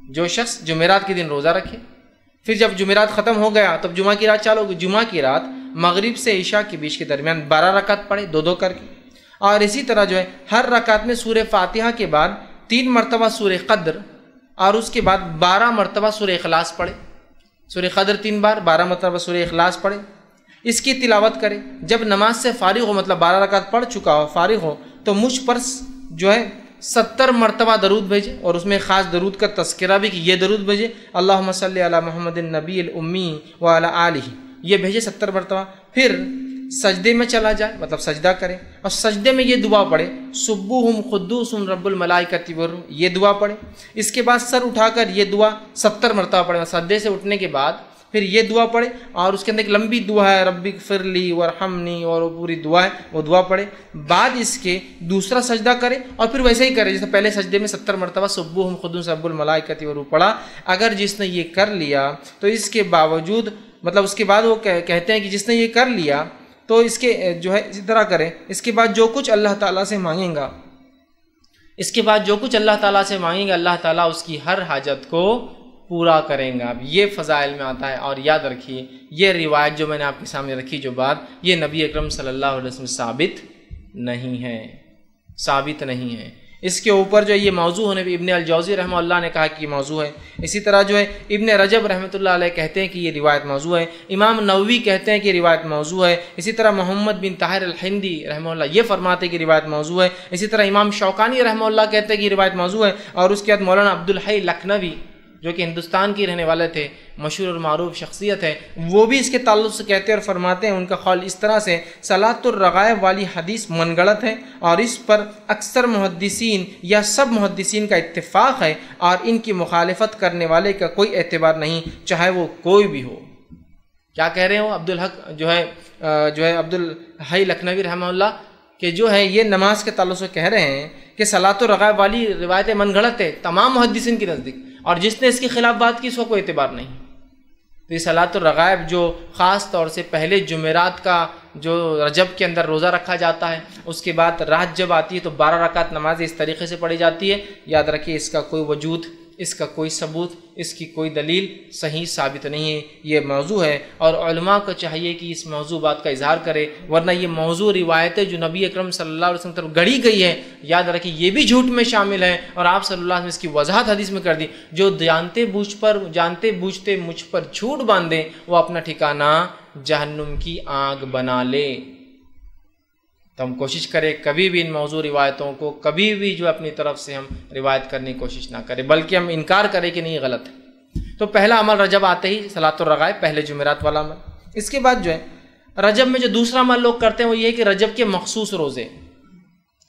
جو شخص جمعرات کے دن روزہ رکھے، پھر جب جمعرات ختم ہو گیا تب جمعہ کی رات چالو ہوگی، جمعہ کی رات مغرب سے عشاء کے بیچ کے درمیان 12 رکعت پڑھے، دو دو کر کے، اور اسی طرح جو ہے ہر رکعت میں سورہ فاتحہ کے بعد 3 مرتبہ سورہ قدر اور اس کے بعد 12 مرتبہ سورہ اخلاص پڑھے۔ سورہ قدر 3 بار، 12 مرتبہ سورہ اخلاص پڑھے، اس کی تلاوت کرے۔ جب نماز سے فارغ ہو، مطلب 12 رکعت پڑھ چکا ہو، فارغ ہو، تو مجھ پر جو ہے 70 مرتبہ درود بھیجے، اور اس میں خاص درود کا تذکرہ بھی کہ یہ درود بھیجے اللہم صلی علی محمد النبی الامی وعلی آلہ، یہ بھیجے 70 مرتبہ۔ پھر سجدے میں چلا جائے، مطلب سجدہ کرے، اور سجدے میں یہ دعا پڑھے سبوہم قدوس رب الملائکۃ والروح، یہ دعا پڑھے۔ اس کے بعد سر اٹھا کر یہ دعا 70 مرتبہ پڑھے، سجدے سے اٹھنے کے بعد پھر یہ دعا پڑھے، اور اس کے اندر ایک لمبی دعا ہے رب اغفر لی وارحمنی، اور وہ پوری دعا ہے، وہ دعا پڑھے۔ بعد اس کے دوسرا سجدہ کرے اور پھر ویسے ہی کرے جیسے پہلے سجدے میں 70 مرتبہ سبوہم قدوس رب الملائکۃ والروح پڑھا۔ اگر جس نے یہ کر لیا تو اس کے باوجود، مطلب اس کے بعد وہ کہتے ہیں کہ جس نے یہ کر لیا تو اس کے جو ہے اسی طرح کرے، اس کے بعد جو کچھ اللہ تعالیٰ سے مانگیں گا، اس کے بعد جو کچھ اللہ تعالیٰ سے مانگیں گا اللہ تعالیٰ اس کی ہر حاجت کو پورا کریں گا۔ اب یہ فضائل میں آتا ہے، اور یاد رکھیے یہ روایت جو میں نے آپ کے سامنے رکھی جو بات، یہ نبی اکرم صلی اللہ علیہ وسلم ثابت نہیں ہے، ثابت نہیں ہے۔ اس کے اوپر جو یہ موضوع ہونے بھی ابن الجوزی رحمہ اللہ نے کہا کہ یہ موضوع ہے، اسی طرح جو ہے ابن رجب رحمۃ اللہ علیہ کہتے ہیں کہ یہ روایت موضوع ہے، امام نووی کہتے ہیں کہ یہ روایت موضوع ہے، اسی طرح محمد بن طاہر الہندی رحمہ اللہ یہ فرماتے ہیں کہ روایت موضوع ہے، اسی طرح امام شوکانی رحمہ اللہ کہتے ہیں کہ یہ روایت موضوع ہے، اور اس کے بعد مولانا عبدالحی لکھنوی جو کہ ہندوستان کی رہنے والے تھے، مشہور اور معروف شخصیت ہے، وہ بھی اس کے تعلق سے کہتے ہیں اور فرماتے ہیں، ان کا قول اس طرح سے صلاۃ الرغائب والی حدیث من گڑت ہے، اور اس پر اکثر محدثین یا سب محدثین کا اتفاق ہے، اور ان کی مخالفت کرنے والے کا کوئی اعتبار نہیں، چاہے وہ کوئی بھی ہو۔ کیا کہہ رہے ہو عبدالحق جو ہے عبدالحی لکھنوی رحمہ اللہ کہ جو ہے یہ نماز کے تعلق سے کہہ رہے ہیں کہ صلاۃ الرغائب والی روایتیں من گڑت ہے تمام محدثین کی نزدیک، اور جس نے اس کے خلاف بات کی اس کو کوئی اعتبار نہیں۔ تو یہ صلاۃ الرغائب جو خاص طور سے پہلے جمعرات کا جو رجب کے اندر روزہ رکھا جاتا ہے، اس کے بعد رات جب آتی ہے تو 12 رکعت نماز اس طریقے سے پڑھی جاتی ہے۔ یاد رکھیے اس کا کوئی وجود، اس کا کوئی ثبوت، اس کی کوئی دلیل صحیح ثابت نہیں ہے، یہ موضوع ہے، اور علماء کو چاہیے کہ اس موضوع بات کا اظہار کرے، ورنہ یہ موضوع روایتیں جو نبی اکرم صلی اللہ علیہ وسلم طرف گڑھی گئی ہے، یاد رکھیے یہ بھی جھوٹ میں شامل ہے، اور آپ صلی اللہ علیہ وسلم اس کی وضاحت حدیث میں کر دی، جو جانتے بوجھتے مجھ پر جھوٹ باندھے وہ اپنا ٹھکانہ جہنم کی آگ بنا لے۔ تو ہم کوشش کریں کبھی بھی ان موضوع روایتوں کو کبھی بھی جو اپنی طرف سے ہم روایت کرنے کی کوشش نہ کریں، بلکہ ہم انکار کریں کہ نہیں غلط ہے۔ تو پہلا عمل رجب آتے ہی صلاۃ الرغائب، پہلے جمعرات والا عمل۔ اس کے بعد جو ہے رجب میں جو دوسرا عمل لوگ کرتے ہیں وہ یہ ہے کہ رجب کے مخصوص روزے،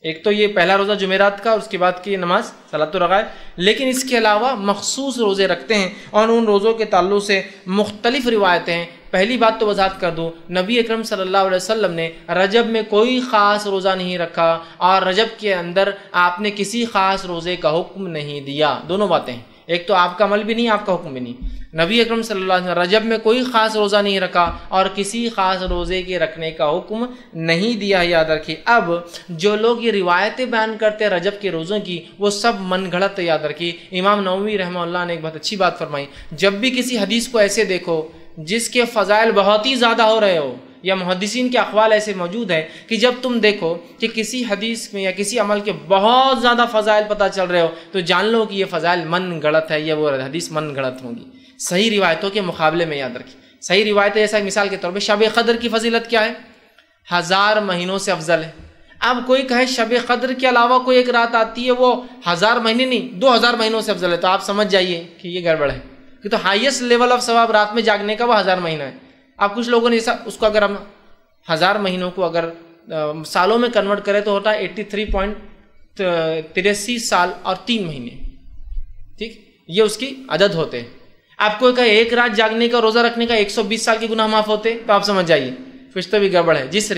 ایک تو یہ پہلا روزہ جمعرات کا اور اس کے بعد کی نماز صلاۃ الرغائب، لیکن اس کے علاوہ مخصوص روزے رکھتے ہیں، اور ان روزوں کے تعلق سے مختلف روایتیں ہیں۔ پہلی بات تو وضاحت کر دوں، نبی اکرم صلی اللہ علیہ وسلم نے رجب میں کوئی خاص روزہ نہیں رکھا، اور رجب کے اندر آپ نے کسی خاص روزے کا حکم نہیں دیا۔ دونوں باتیں ہیں، ایک تو آپ کا عمل بھی نہیں، آپ کا حکم بھی نہیں۔ نبی اکرم صلی اللہ علیہ وسلم رجب میں کوئی خاص روزہ نہیں رکھا اور کسی خاص روزے کے رکھنے کا حکم نہیں دیا، یاد رکھیے۔ اب جو لوگ یہ روایتیں بیان کرتے ہیں رجب کے روزوں کی، وہ سب من گھڑت ہے، یاد رکھیے۔ امام نووی رحمہ اللہ نے ایک بہت اچھی بات فرمائی، جب بھی کسی حدیث کو ایسے دیکھو جس کے فضائل بہت ہی زیادہ ہو رہے ہو، یا محدثین کے اقوال ایسے موجود ہیں کہ جب تم دیکھو کہ کسی حدیث میں یا کسی عمل کے بہت زیادہ فضائل پتہ چل رہے ہو، تو جان لو کہ یہ فضائل من گھڑت ہے، یا وہ حدیث من گھڑت ہوں گی، صحیح روایتوں کے مقابلے میں۔ یاد رکھیے صحیح روایتیں، جیسا مثال کے طور پہ شب قدر کی فضیلت کیا ہے؟ 1000 مہینوں سے افضل ہے۔ اب کوئی کہے شب قدر کے علاوہ کوئی ایک رات آتی ہے وہ 1000 مہینے نہیں 2000 مہینوں سے افضل ہے، تو آپ سمجھ جائیے کہ یہ گڑبڑ ہے، کہ تو ہائیسٹ لیول آف ثواب رات میں جاگنے کا وہ 1000 مہینہ ہے۔ اب کچھ لوگوں نے ایسا اس کو اگر ہم 1000 مہینوں کو اگر سالوں میں کنورٹ کرے تو ہوتا ہے 83.83 سال اور 3 مہینے، ٹھیک، یہ اس کی عدد ہوتے ہیں۔ آپ کو کہے ایک رات جاگنے کا روزہ رکھنے کا 120 سال کے گناہ معاف ہوتے، تو آپ سمجھ جائیے کچھ تو بھی گڑبڑ ہے۔ جس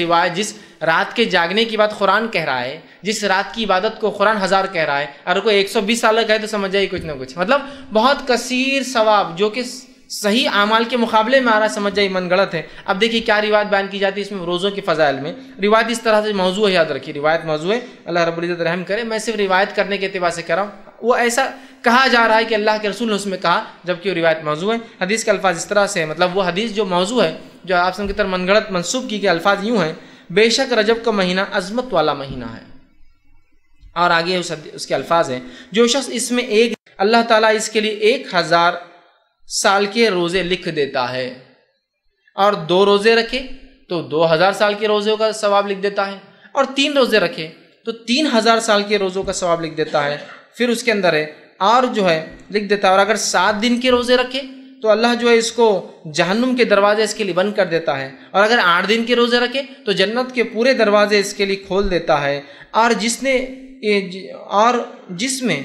رات کے جاگنے کی بات قرآن کہہ رہا ہے، جس رات کی عبادت کو قرآن 1000 کہہ رہا ہے، اگر کوئی 120 سال کا کہے تو سمجھ جائیے کچھ نہ کچھ، مطلب بہت کثیر ثواب جو کہ صحیح اعمال کے مقابلے میں آ رہا ہے، سمجھ جائیے من گڑت ہے۔ اب دیکھیے کیا روایت بیان کی جاتی ہے اس میں روزوں کے فضائل میں۔ روایت اس طرح سے موضوع ہے، یاد رکھیے روایت موضوع ہے، اللہ رب العزت رحم کرے، میں صرف روایت کرنے کے اعتبار سے کہہ رہا ہوں، وہ ایسا کہا جا رہا ہے کہ اللہ کے رسول نے اس میں کہا، جبکہ وہ روایت موضوع ہے۔ حدیث کے الفاظ اس طرح سے ہے، مطلب وہ حدیث جو موضوع ہے، جو آپ کی طرف من گڑت منسوب کی گئی، الفاظ یوں ہیں: بے شک رجب کا مہینہ عظمت والا مہینہ ہے، اور آگے اس کے الفاظ ہیں: جو شخص اس میں اللہ تعالیٰ اس کے لیے 1000 سال کے روزے لکھ دیتا ہے، اور 2 روزے رکھے تو 2000 سال کے روزوں کا ثواب لکھ دیتا ہے، اور 3 روزے رکھے تو 3000 سال کے روزوں کا ثواب لکھ دیتا ہے۔ پھر اس کے اندر ہے اور جو ہے لکھ دیتا ہے، اور اگر 7 دن کے روزے رکھے تو اللہ جو ہے اس کو جہنم کے دروازے اس کے لیے بند کر دیتا ہے، اور اگر 8 دن کے روزے رکھے تو جنت کے پورے دروازے اس کے لیے کھول دیتا ہے، اور جس میں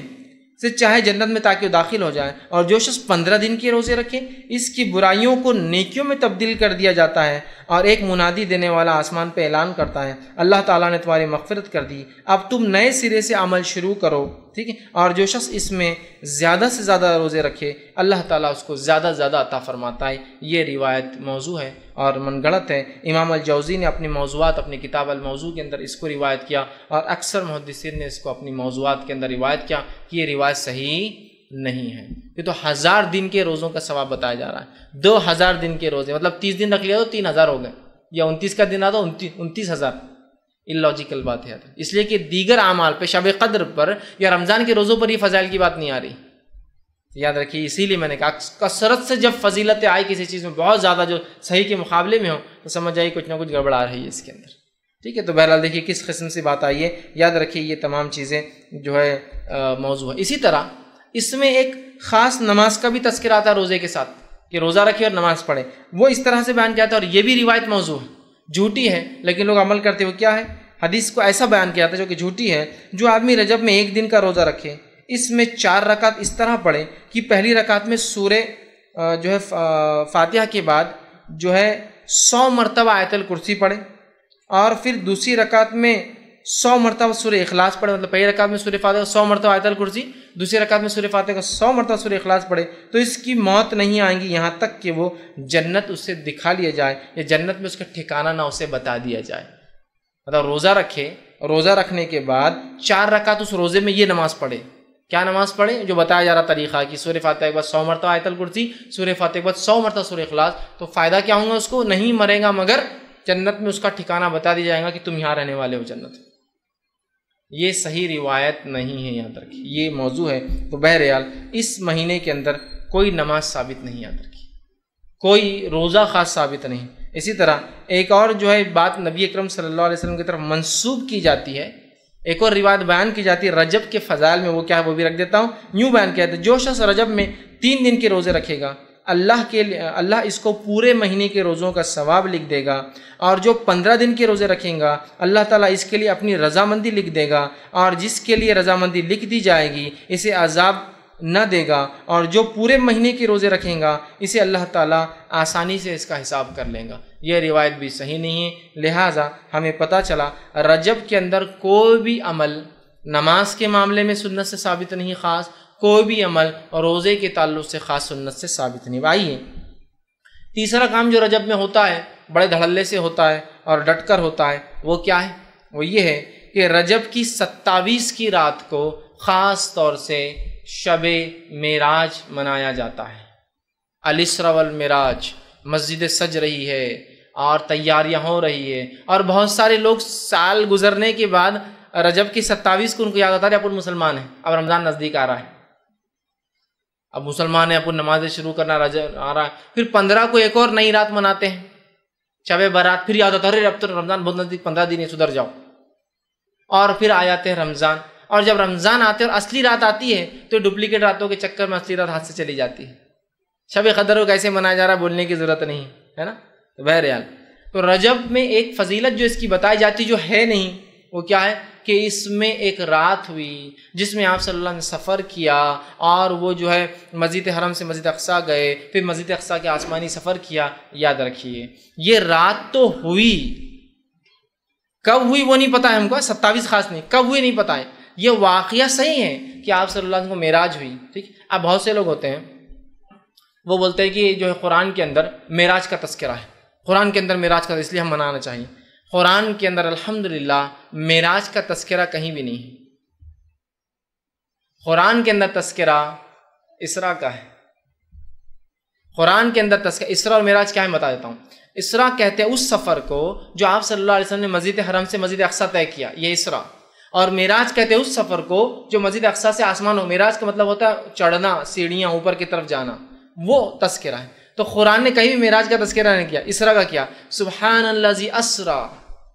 سے چاہے جنت میں تاکہ وہ داخل ہو جائے۔ اور جو شخص 15 دن کے روزے رکھے اس کی برائیوں کو نیکیوں میں تبدیل کر دیا جاتا ہے، اور ایک منادی دینے والا آسمان پہ اعلان کرتا ہے: اللہ تعالیٰ نے تمہاری مغفرت کر دی، اب تم نئے سرے سے عمل شروع کرو، ٹھیک ہے۔ اور جو شخص اس میں زیادہ سے زیادہ روزے رکھے اللہ تعالیٰ اس کو زیادہ زیادہ عطا فرماتا ہے۔ یہ روایت موضوع ہے اور من گڑت ہے۔ امام الجوزی نے اپنی موضوعات اپنی کتاب الموضوع کے اندر اس کو روایت کیا، اور اکثر محدثین نے اس کو اپنی موضوعات کے اندر روایت کیا کہ یہ روایت صحیح نہیں ہے۔ یہ تو 1000 دن کے روزوں کا ثواب بتایا جا رہا ہے، 2000 دن کے روزے، مطلب 30 دن رکھ لیا تو 3000 ہو گئے، یا 29 کا دن آتا 29000۔ اللاجیکل بات ہے، اس لیے کہ دیگر اعمال پہ شب قدر پر یا رمضان کے روزوں پر یہ فضائل کی بات نہیں آ رہی، یاد رکھیے۔ اسی لیے میں نے کہا کثرت سے جب فضیلتیں آئی کسی چیز میں بہت زیادہ جو صحیح کے مقابلے میں ہو تو سمجھ آئیے کچھ نہ کچھ گڑبڑ آ رہی ہے اس کے اندر، ٹھیک ہے۔ تو بہرحال دیکھیے کس قسم سے بات آئی ہے، یاد رکھیے یہ تمام چیزیں جو ہے موضوع ہے۔ اسی طرح اس میں ایک خاص نماز کا بھی تذکرہ آتا ہے روزے کے ساتھ، کہ روزہ رکھے اور نماز پڑھے، وہ اس طرح سے بیان کیا جاتا ہے، اور یہ بھی روایت موضوع ہے، جھوٹی ہے، لیکن لوگ عمل کرتے ہوئے کیا ہے، حدیث کو ایسا بیان کیا جاتا ہے جو کہ جھوٹی ہے: جو آدمی رجب میں 1 دن کا روزہ رکھے، اس میں 4 رکعت اس طرح پڑھے کہ پہلی رکعت میں سورہ جو ہے فاتحہ کے بعد جو ہے 100 مرتبہ آیت الکرسی پڑھے، اور پھر دوسری رکعت میں 100 مرتبہ سورہ اخلاص پڑھے، مطلب پہلی رکعت میں سورہ فاتحہ کا 100 مرتبہ آیت الکرسی، دوسری رکعت میں سورہ فاتحہ کا 100 مرتبہ سورہ اخلاص پڑھے، تو اس کی موت نہیں آئیں گی یہاں تک کہ وہ جنت اسے دکھا لیا جائے یا جنت میں اس کا ٹھکانہ نہ اسے بتا دیا جائے۔ مطلب روزہ رکھے، روزہ رکھنے کے بعد 4 رکعت اس روزے میں یہ نماز پڑھے، کیا نماز پڑھے؟ جو بتایا جا رہا طریقہ کہ سورہ فاتحہ کے بعد 100 مرتبہ آیت الکرسی، سورہ فاتحہ کے بعد 100 مرتبہ سورہ اخلاص، تو فائدہ کیا ہوگا اس کو؟ نہیں مرے گا مگر جنت میں اس کا ٹھکانہ بتا دیا جائے گا کہ تم یہاں رہنے والے ہو جنت۔ یہ صحیح روایت نہیں ہے، یاد رکھیے یہ موضوع ہے۔ تو بہرحال اس مہینے کے اندر کوئی نماز ثابت نہیں، یاد رکھیے کوئی روزہ خاص ثابت نہیں۔ اسی طرح ایک اور جو ہے بات نبی اکرم صلی اللہ علیہ وسلم کی طرف منسوب کی جاتی ہے، ایک اور روایت بیان کی جاتی ہے رجب کے فضائل میں، وہ کیا ہے وہ بھی رکھ دیتا ہوں۔ یوں بیان کیا ہے، جو شخص رجب میں 3 دن کے روزے رکھے گا اللہ اس کو پورے مہینے کے روزوں کا ثواب لکھ دے گا، اور جو 15 دن کے روزے رکھیں گا اللہ تعالیٰ اس کے لیے اپنی رضامندی لکھ دے گا، اور جس کے لیے رضامندی لکھ دی جائے گی اسے عذاب نہ دے گا، اور جو پورے مہینے کے روزے رکھیں گا اسے اللہ تعالیٰ آسانی سے اس کا حساب کر لیں گا۔ یہ روایت بھی صحیح نہیں ہے، لہٰذا ہمیں پتہ چلا رجب کے اندر کوئی بھی عمل نماز کے معاملے میں سنت سے ثابت نہیں، خاص کوئی بھی عمل روزے کے تعلق سے خاص سنت سے ثابت نہیں۔ آئیے تیسرا کام جو رجب میں ہوتا ہے، بڑے دھڑلے سے ہوتا ہے اور ڈٹ کر ہوتا ہے، وہ کیا ہے؟ وہ یہ ہے کہ رجب کی 27 کی رات کو خاص طور سے شب معراج منایا جاتا ہے۔ الاسراء والمعراج، مسجد سج رہی ہے اور تیاریاں ہو رہی ہے، اور بہت سارے لوگ سال گزرنے کے بعد رجب کی 27 کو ان کو یاد آتا ہے اپن مسلمان ہیں، اب رمضان نزدیک آ رہا ہے، اب مسلمان ہیں، اپن نمازیں شروع کرنا رجب آ رہا ہے، پھر 15 کو ایک اور نئی رات مناتے ہیں شب برات، پھر یاد آتا ہے اب تو رمضان بہت نزدیک، 15 دن ہے سدھر جاؤ، اور پھر آ جاتے ہیں رمضان، اور جب رمضان آتے اور اصلی رات آتی ہے تو ڈپلیکیٹ راتوں کے چکر میں اصلی رات ہاتھ سے چلی جاتی ہے۔ شب قدر کو کیسے منایا جا رہا ہے بولنے کی ضرورت نہیں ہے نا۔ تو بہرحال تو رجب میں ایک فضیلت جو اس کی بتائی جاتی جو ہے نہیں، وہ کیا ہے کہ اس میں ایک رات ہوئی جس میں آپ صلی اللہ علیہ وسلم نے سفر کیا، اور وہ جو ہے مسجد حرم سے مسجد اقصیٰ گئے، پھر مسجد اقصیٰ کے آسمانی سفر کیا۔ یاد رکھیے یہ رات تو ہوئی، کب ہوئی وہ نہیں پتا ہے ہم کو، 27 خاص نہیں، کب ہوئی نہیں پتا ہے۔ یہ واقعہ صحیح ہے کہ آپ صلی اللہ علیہ وسلم کو معراج ہوئی، ٹھیک۔ اب بہت سے لوگ ہوتے ہیں وہ بولتے ہیں کہ جو ہے قرآن کے اندر معراج کا تذکرہ ہے، قرآن کے اندر معراج کا، اس لیے ہم منانا چاہیے۔ قرآن کے اندر الحمدللہ معراج کا تذکرہ کہیں بھی نہیں ہے۔ قرآن کے اندر تذکرہ اسراء کا ہے، قرآن کے اندر تذکرہ اسراء اور معراج کیا ہے بتا دیتا ہوں۔ اسراء کہتے ہیں اس سفر کو جو آپ صلی اللہ علیہ وسلم نے مسجد حرم سے مسجد اقصیٰ طے کیا، یہ اسراء، اور معراج کہتے ہیں اس سفر کو جو مسجد اقصیٰ سے آسمان ہو۔ معراج کا مطلب ہوتا ہے چڑھنا، سیڑھیاں اوپر کی طرف جانا، وہ تذکرہ ہے۔ تو قرآن نے کہیں بھی معراج کا تذکرہ نہیں کیا، اسراء کا کیا۔ سبحان الذی اسریٰ،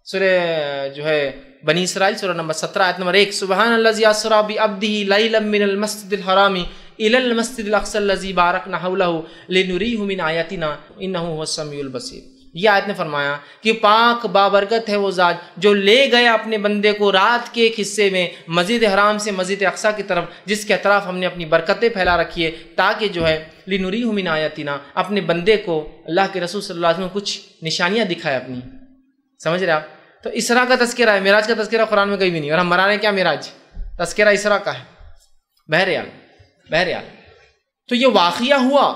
سورہ جو ہے بنی اسرائیل سورہ نمبر 17 آیت نمبر 1، سبحان الذی اسریٰ بعبدہ لیلا من المسجد الحرام الی المسجد الاقصی الذی بارکنا حولہ لنریہ من آیاتنا انہ هو السمیع البصیر۔ یہ آیت نے فرمایا کہ پاک بابرکت ہے وہ ذات جو لے گیا اپنے بندے کو رات کے ایک حصے میں مسجد حرام سے مسجد اقصیٰ کی طرف، جس کے اطراف ہم نے اپنی برکتیں پھیلا رکھی ہے، تاکہ جو ہے لنریہ من آیاتنا، اپنے بندے کو اللہ کے رسول صلی اللہ علیہ وسلم کچھ نشانیاں دکھائے اپنی۔ سمجھ رہے آپ؟ تو اسراء کا تذکرہ ہے، معراج کا تذکرہ قرآن میں کہیں بھی نہیں، اور ہم مرا رہے ہیں کیا معراج، تذکرہ اسراء کا ہے۔ بہرحال تو یہ واقعہ ہوا،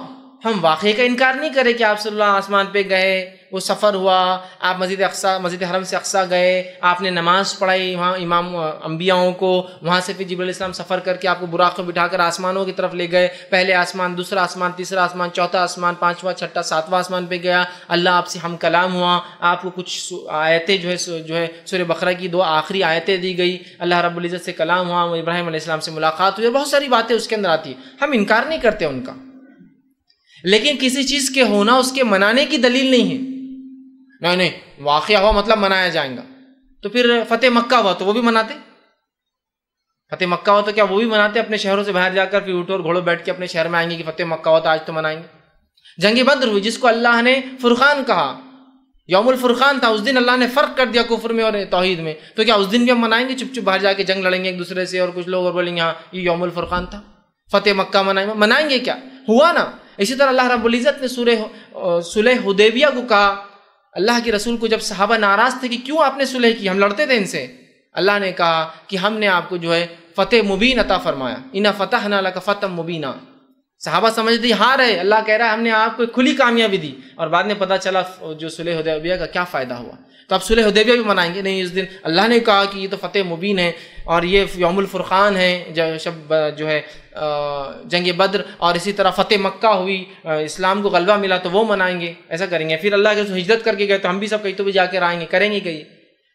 ہم واقعے کا انکار نہیں کریں کہ آپ صلی اللہ آسمان پہ گئے، وہ سفر ہوا، آپ مسجد حرم سے اقصیٰ گئے، آپ نے نماز پڑھائی وہاں امام انبیاؤں کو، وہاں سے پھر جبرائیل علیہ السلام سفر کر کے آپ کو براق میں بٹھا کر آسمانوں کی طرف لے گئے، پہلے آسمان، دوسرا آسمان، تیسرا آسمان، چوتھا آسمان، پانچواں، چھٹا، ساتواں آسمان پہ گیا، اللہ آپ سے ہم کلام ہوا، آپ کو کچھ آیتیں جو ہے سورہ بقرہ کی 2 آخری آیتیں دی گئی، اللہ رب العزت سے کلام ہوا، ابراہیم علیہ السلام سے ملاقات ہوئی، بہت ساری باتیں اس کے اندر آتی ہیں، ہم انکار نہیں کرتے ان کا، لیکن کسی چیز کے ہونا اس کے منانے کی دلیل نہیں ہے۔ نہیں واقعہ ہوا مطلب منایا جائیں گا، تو پھر فتح مکہ ہوا تو وہ بھی مناتے، فتح مکہ ہوا تو کیا وہ بھی مناتے، اپنے شہروں سے باہر جا کر پھر اونٹ اور گھوڑوں بیٹھ کے اپنے شہر میں آئیں گے کہ فتح مکہ ہوا تو آج تو منائیں گے۔ جنگ بدر ہوئی جس کو اللہ نے فرقان کہا، یوم الفرقان تھا، اس دن اللہ نے فرق کر دیا کفر میں اور توحید میں، تو کیا اس دن بھی ہم منائیں گے، چپ چپ باہر جا کے جنگ لڑیں گے ایک دوسرے سے، اور کچھ لوگ اور بولیں گے ہاں یہ یوم الفرقان تھا، فتح مکہ منائیں گے کیا، ہوا نا۔ اسی طرح اللہ رب العزت نے صلح حدیبیہ کو کہا، اللہ کے رسول کو جب صحابہ ناراض تھے کہ کیوں آپ نے صلح کی، ہم لڑتے تھے ان سے، اللہ نے کہا کہ ہم نے آپ کو جو ہے فتح مبین عطا فرمایا، اِنَّا فَتَحْنَا لَكَ فَتْحًا مُبِينًا۔ صحابہ سمجھتے ہار ہے، اللہ کہہ رہا ہے ہم نے آپ کو کھلی کامیابی دی، اور بعد میں پتہ چلا جو صلح حدیبیہ کا کیا فائدہ ہوا۔ تو اب صلح حدیبیہ بھی منائیں گے نہیں، اس دن اللہ نے کہا کہ یہ تو فتح مبین ہے، اور یہ یوم الفرقان ہے، شب جو ہے جنگ بدر، اور اسی طرح فتح مکہ ہوئی، اسلام کو غلبہ ملا تو وہ منائیں گے، ایسا کریں گے۔ پھر اللہ کے ہجرت کر کے گئے تو ہم بھی سب کہیں تو بھی جا کے آئیں گے، کریں گے کہیں۔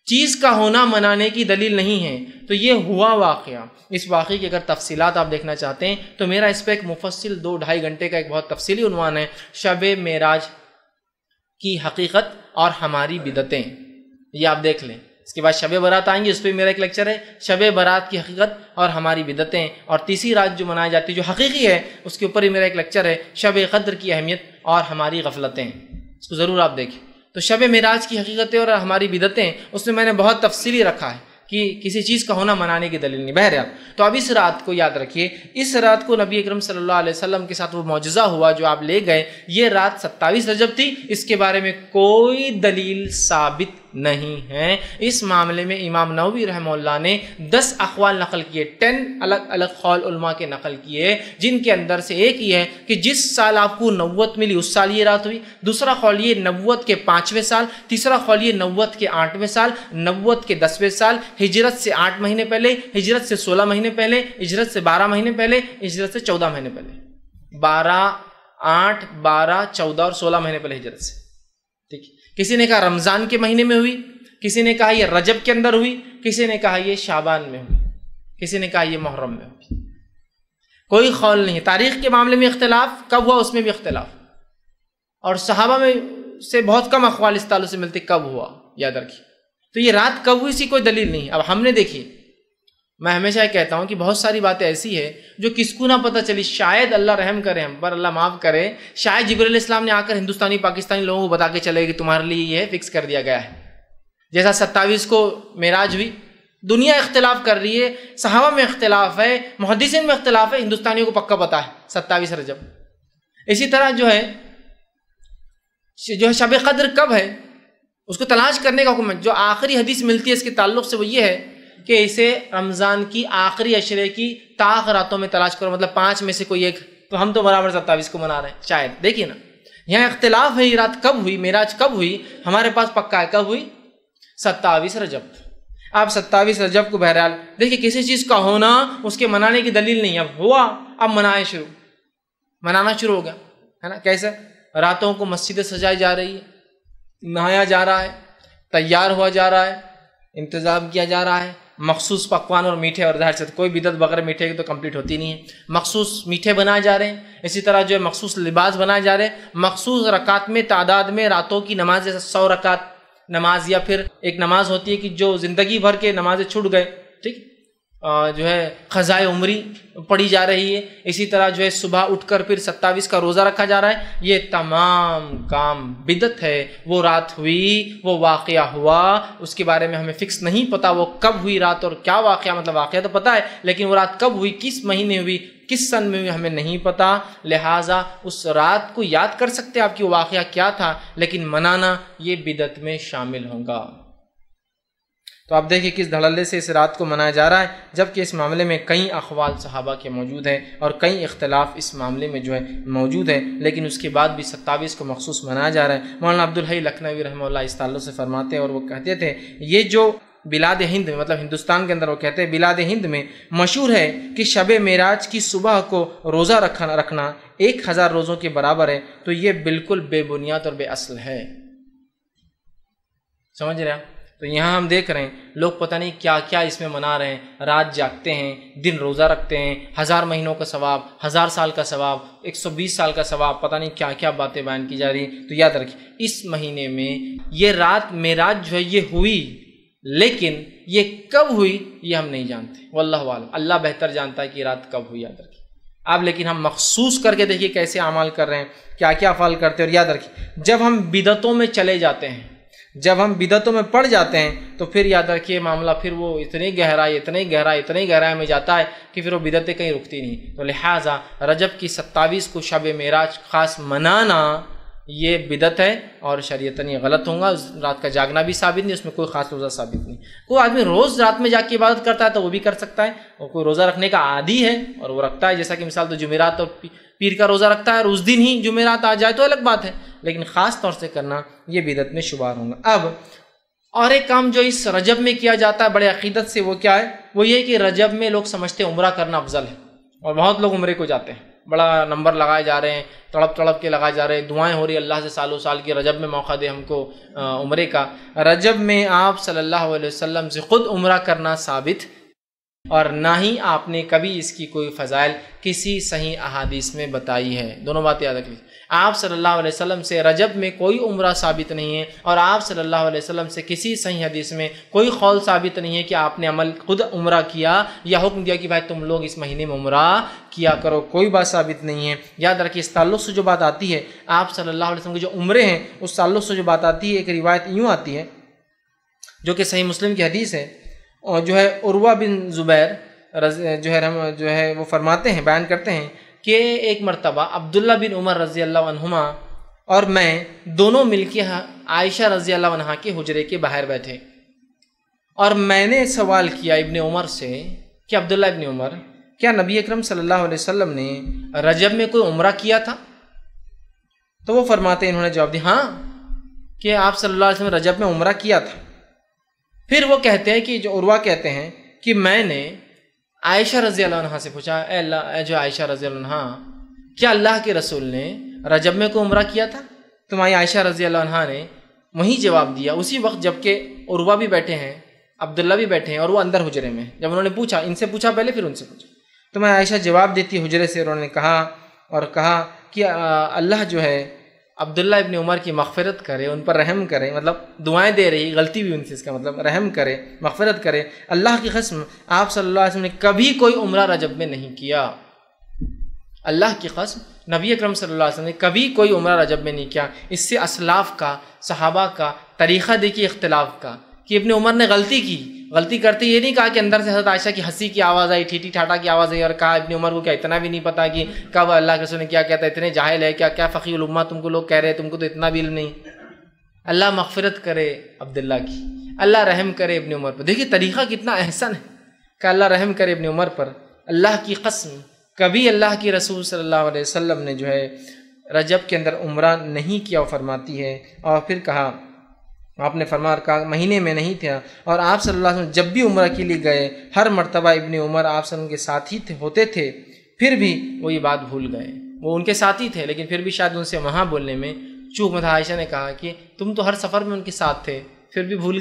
چیز کا ہونا منانے کی دلیل نہیں ہے۔ تو یہ ہوا واقعہ، اس واقعے کی اگر تفصیلات آپ دیکھنا چاہتے ہیں تو میرا اس پہ ایک مفصل 2-2.5 گھنٹے کا ایک بہت تفصیلی عنوان ہے، شب معراج کی حقیقت اور ہماری بدعتیں، یہ آپ دیکھ لیں۔ اس کے بعد شب برات آئیں گے، اس پہ میرا ایک لیکچر ہے، شب برات کی حقیقت اور ہماری بدعتیں، اور تیسری رات جو منائی جاتی ہے جو حقیقی ہے اس کے اوپر ہی میرا ایک لیکچر ہے، شب قدر کی اہمیت اور ہماری غفلتیں، اس کو ضرور آپ دیکھیں۔ تو شب معراج کی حقیقتیں اور ہماری بدعتیں، اس میں نے بہت تفصیلی رکھا ہے کہ کسی چیز کا ہونا منانے کی دلیل نہیں۔ بہرحال تو اب اس رات کو یاد رکھیے، اس رات کو نبی اکرم صلی اللہ علیہ وسلم کے ساتھ وہ معجزہ ہوا جو آپ لے گئے، یہ رات 27 رجب تھی، اس کے بارے میں کوئی دلیل ثابت نہیں ہے۔ اس معاملے میں امام نووی رحمہ اللہ نے 10 اقوال نقل کیے، 10 الگ الگ قول علماء کے نقل کیے، جن کے اندر سے ایک یہ ہے کہ جس سال آپ کو نبوت ملی اس سال یہ رات ہوئی، دوسرا قول یہ نبوت کے 5ویں سال، تیسرا قول یہ نبوت کے 8ویں سال، نبوت کے 10ویں سال، ہجرت سے 8 مہینے پہلے، ہجرت سے 16 مہینے پہلے، ہجرت سے 12 مہینے پہلے، ہجرت سے 14 مہینے پہلے، 8 12 14 اور 16 مہینے پہلے ہجرت سے، ٹھیک۔ کسی نے کہا رمضان کے مہینے میں ہوئی، کسی نے کہا یہ رجب کے اندر ہوئی، کسی نے کہا یہ شعبان میں ہوئی، کسی نے کہا یہ محرم میں ہوئی، کوئی قول نہیں۔ تاریخ کے معاملے میں اختلاف کب ہوا، اس میں بھی اختلاف، اور صحابہ میں سے بہت کم اقوال اس تعلق سے ملتے کب ہوا، یاد رکھیے۔ تو یہ رات کب ہوئی اسی کوئی دلیل نہیں۔ اب ہم نے دیکھی، میں ہمیشہ کہتا ہوں کہ بہت ساری باتیں ایسی ہے جو کس کو نہ پتہ چلی، شاید اللہ رحم کرے ہم پر، اللہ معاف کرے، شاید جبرائیل علیہ السلام نے آ کر ہندوستانی پاکستانی لوگوں کو بتا کے چلے کہ تمہارے لیے یہ فکس کر دیا گیا ہے۔ جیسا 27 کو معراج ہوئی، دنیا اختلاف کر رہی ہے، صحابہ میں اختلاف ہے، محدثین میں اختلاف ہے، ہندوستانیوں کو پکا پتہ ہے 27 رجب۔ اسی طرح جو ہے شب قدر کب ہے اس کو تلاش کرنے کا حکم ہے۔ جو آخری حدیث ملتی ہے اس کے تعلق سے وہ یہ ہے کہ اسے رمضان کی آخری عشرے کی طاق راتوں میں تلاش کرو، مطلب 5 میں سے کوئی ایک، تو ہم تو برابر 27 کو منا رہے ہیں شاید۔ دیکھیے نا، یہاں اختلاف ہے، یہ رات کب ہوئی، معراج کب ہوئی، ہمارے پاس پکا ہے کب ہوئی، 27 رجب۔ آپ 27 رجب کو بہرحال دیکھیے، کسی چیز کا ہونا اس کے منانے کی دلیل نہیں، اب ہوا اب منانا شروع ہو گیا ہے نا۔ کیسے؟ راتوں کو مسجدیں سجائی جا رہی ہے، نہایا جا رہا ہے، تیار ہوا جا رہا ہے، انتظام کیا جا رہا ہے، مخصوص پکوان اور میٹھے، اور ظاہر سے کوئی بدعت بغیر میٹھے کی تو کمپلیٹ ہوتی نہیں ہے، مخصوص میٹھے بنائے جا رہے ہیں، اسی طرح جو ہے مخصوص لباس بنائے جا رہے ہیں، مخصوص رکعت میں تعداد میں راتوں کی نماز، جیسے 100 رکعت نماز، یا پھر ایک نماز ہوتی ہے کہ جو زندگی بھر کے نمازیں چھوٹ گئے، ٹھیک، جو ہے قضائے عمری پڑھی جا رہی ہے، اسی طرح جو ہے صبح اٹھ کر پھر 27 کا روزہ رکھا جا رہا ہے، یہ تمام کام بدعت ہے۔ وہ رات ہوئی، وہ واقعہ ہوا، اس کے بارے میں ہمیں فکس نہیں پتا وہ کب ہوئی رات اور کیا واقعہ، مطلب واقعہ تو پتا ہے لیکن وہ رات کب ہوئی، کس مہینے ہوئی، کس سن میں ہوئی، ہمیں نہیں پتا۔ لہٰذا اس رات کو یاد کر سکتے آپ کہ وہ واقعہ کیا تھا، لیکن منانا یہ بدعت میں شامل ہوگا۔ تو آپ دیکھیں کس دھڑلے سے اس رات کو منایا جا رہا ہے، جبکہ اس معاملے میں کئی اقوال صحابہ کے موجود ہیں اور کئی اختلاف اس معاملے میں جو ہے موجود ہے، لیکن اس کے بعد بھی 27 کو مخصوص منایا جا رہا ہے۔ مولانا عبدالحی لکھنوی رحمہ اللہ اس تعلق سے فرماتے ہیں، اور وہ کہتے تھے یہ جو بلاد ہند میں، مطلب ہندوستان کے اندر، وہ کہتے ہیں بلاد ہند میں مشہور ہے کہ شب معراج کی صبح کو روزہ رکھنا 1000 روزوں کے برابر ہے، تو یہ بالکل بے بنیاد اور بے اصل ہے۔ سمجھ رہے ہیں؟ تو یہاں ہم دیکھ رہے ہیں لوگ پتہ نہیں کیا کیا اس میں منا رہے ہیں، رات جاگتے ہیں، دن روزہ رکھتے ہیں، 1000 مہینوں کا ثواب، 1000 سال کا ثواب، 120 سال کا ثواب، پتہ نہیں کیا کیا باتیں بیان کی جا رہی ہیں۔ تو یاد رکھیں اس مہینے میں یہ رات معراج جو ہے یہ ہوئی، لیکن یہ کب ہوئی یہ ہم نہیں جانتے، واللہ عالم، اللہ بہتر جانتا ہے کہ یہ رات کب ہوئی۔ یاد رکھیں آپ، لیکن ہم مخصوص کر کے دیکھیے کیسے اعمال کر رہے ہیں، کیا کیا افعال کرتے ہیں۔ اور یاد رکھیں جب ہم بدعتوں میں چلے جاتے ہیں، جب ہم بدعتوں میں پڑ جاتے ہیں تو پھر یاد رکھیے معاملہ پھر وہ اتنی گہرائی میں جاتا ہے کہ پھر وہ بدعتیں کہیں رکتی نہیں۔ تو لہٰذا رجب کی 27 کو شب معراج خاص منانا یہ بدعت ہے اور شریعتاً یہ غلط ہوگا. رات کا جاگنا بھی ثابت نہیں، اس میں کوئی خاص روزہ ثابت نہیں. کوئی آدمی روز رات میں جاگ کے عبادت کرتا ہے تو وہ بھی کر سکتا ہے، اور کوئی روزہ رکھنے کا عادی ہے اور وہ رکھتا ہے، جیسا کہ مثال تو جمعرات اور پیر کا روزہ رکھتا ہے اور اس دن ہی جمعرات آ جائے تو الگ بات ہے، لیکن خاص طور سے کرنا یہ بدعت میں شمار ہوگا. اب اور ایک کام جو اس رجب میں کیا جاتا ہے بڑے عقیدت سے، وہ کیا ہے؟ وہ یہ کہ رجب میں لوگ سمجھتے ہیں عمرہ کرنا افضل ہے، اور بہت لوگ عمرے کو جاتے ہیں، بڑا نمبر لگائے جا رہے ہیں، تڑپ کے لگائے جا رہے ہیں، دعائیں ہو رہی ہیں اللہ سے سالوں سال کی رجب میں موقع دے ہم کو عمرے کا. رجب میں آپ صلی اللہ علیہ وسلم سے خود عمرہ کرنا ثابت، اور نہ ہی آپ نے کبھی اس کی کوئی فضائل کسی صحیح احادیث میں بتائی ہے. دونوں باتیں یاد رکھیں. آپ صلی اللہ علیہ وسلم سے رجب میں کوئی عمرہ ثابت نہیں ہے، اور آپ صلی اللہ علیہ وسلم سے کسی صحیح حدیث میں کوئی قول ثابت نہیں ہے کہ آپ نے عمل خود عمرہ کیا یا حکم دیا کہ بھائی تم لوگ اس مہینے میں عمرہ کیا کرو. کوئی بات ثابت نہیں ہے. یاد رکھیے اس تعلق سے جو بات آتی ہے آپ صلی اللہ علیہ وسلم کے جو عمرے ہیں اس تعلق سے جو بات آتی ہے، ایک روایت یوں آتی ہے جو کہ صحیح مسلم کی حدیث ہے، اور جو ہے عروہ بن زبیر جو ہے وہ فرماتے ہیں، بیان کرتے ہیں کہ ایک مرتبہ عبداللہ بن عمر رضی اللہ عنہما اور میں دونوں مل کے عائشہ رضی اللہ عنہا کے حجرے کے باہر بیٹھے، اور میں نے سوال کیا ابن عمر سے کہ عبداللہ ابن عمر، کیا نبی اکرم صلی اللہ علیہ وسلم نے رجب میں کوئی عمرہ کیا تھا؟ تو وہ فرماتے ہیں، انہوں نے جواب دیا ہاں کہ آپ صلی اللہ علیہ وسلم رجب میں عمرہ کیا تھا. پھر وہ کہتے ہیں کہ جو عروہ کہتے ہیں کہ میں نے عائشہ رضی اللہ عنہا سے پوچھا، اے اللہ، جو عائشہ رضی اللہ عنہا، کیا اللہ کے رسول نے رجب میں کوئی عمرہ کیا تھا؟ تمہاری عائشہ رضی اللہ عنہا نے وہی جواب دیا اسی وقت جب کہ عروہ بھی بیٹھے ہیں، عبداللہ بھی بیٹھے ہیں اور وہ اندر حجرے میں. جب انہوں نے پوچھا، ان سے پوچھا پہلے پھر ان سے پوچھا، تو میں عائشہ جواب دیتی حجرے سے، انہوں نے کہا کہ اللہ جو ہے عبداللہ ابن عمر کی مغفرت کرے، ان پر رحم کرے، مطلب دعائیں دے رہی، غلطی بھی ان سے، اس کا مطلب رحم کرے، مغفرت کرے. اللہ کی قسم آپ صلی اللہ علیہ وسلم نے کبھی کوئی عمرہ رجب میں نہیں کیا. اللہ کی قسم نبی اکرم صلی اللہ علیہ وسلم نے کبھی کوئی عمرہ رجب میں نہیں کیا. اس سے اسلاف کا، صحابہ کا طریقہ دیکھیے اختلاف کا، کہ ابن عمر نے غلطی کرتے یہ نہیں کہا کہ اندر سے حضرت عائشہ کی ہنسی کی آواز آئی، ٹھیٹی ٹھاٹا کی آواز آئی، اور کہا ابن عمر کو کیا اتنا بھی نہیں پتا کہ کب اللہ کے رسول نے کیا کہتا ہے، اتنے جاہل ہے کیا فقیہ الامہ تم کو لوگ کہہ رہے ہیں، تم کو تو اتنا بھی علم نہیں. اللہ مغفرت کرے عبداللہ کی، اللہ رحم کرے ابن عمر پر. دیکھیے طریقہ کتنا احسن ہے کہ اللہ رحم کرے ابن عمر پر. اللہ کی قسم کبھی اللہ کی رسول صلی اللہ علیہ وسلم نے جو ہے رجب کے اندر عمرہ نہیں کیا، فرماتی ہے. اور پھر کہا، آپ نے فرمایا مہینے میں نہیں تھا، اور آپ صلی اللہ علیہ وسلم جب بھی عمرہ کے لیے گئے ہر مرتبہ ابن عمر آپ صلی اللہ علیہ وسلم کے ساتھ ہی ہوتے تھے، پھر بھی وہ یہ بات بھول گئے. وہ ان کے ساتھ ہی تھے لیکن پھر بھی شاید ان سے وہاں بولنے میں چوک میں تھا. عائشہ نے کہا کہ تم تو ہر سفر میں ان کے ساتھ تھے، پھر بھی بھول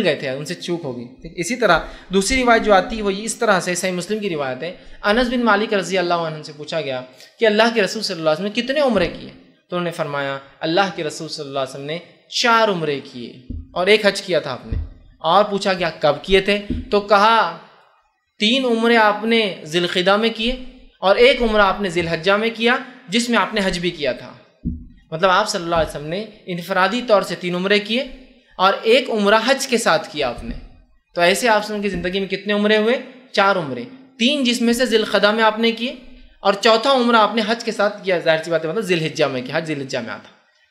گئے تھے، ان سے چوک ہو گئی. اسی طرح دوسری روایت جو آتی ہے وہ اس طرح سے صحیح مسلم کی روایت ہے. انس بن مالک رضی اللہ عنہ سے پوچھا گیا کہ اللہ کے رسول صلی اللہ علیہ وسلم نے کتنے عمرے کیے؟ تو انہوں نے فرمایا اللہ کے رسول صلی اللہ علیہ وسلم نے 4 عمرے کیے اور 1 حج کیا تھا آپ نے. اور پوچھا گیا کب کیے تھے؟ تو کہا 3 عمرے آپ نے ذی القعدہ میں کیے اور 1 عمرہ آپ نے ذی الحجہ میں کیا جس میں آپ نے حج بھی کیا تھا. مطلب آپ صلی اللہ علیہ وسلم نے انفرادی طور سے 3 عمرے کیے اور 1 عمرہ حج کے ساتھ کیا آپ نے. تو ایسے آپ صلی اللہ علیہ وسلم کی زندگی میں کتنے عمرے ہوئے؟ 4 عمرے. 3 جس میں سے ذی القعدہ میں آپ نے کیے اور 4تھا عمرہ آپ نے حج کے ساتھ کیا. ظاہر سی بات ہے، مطلب ذی الحجہ میں کیا، حج ذی الحجہ میں آتا.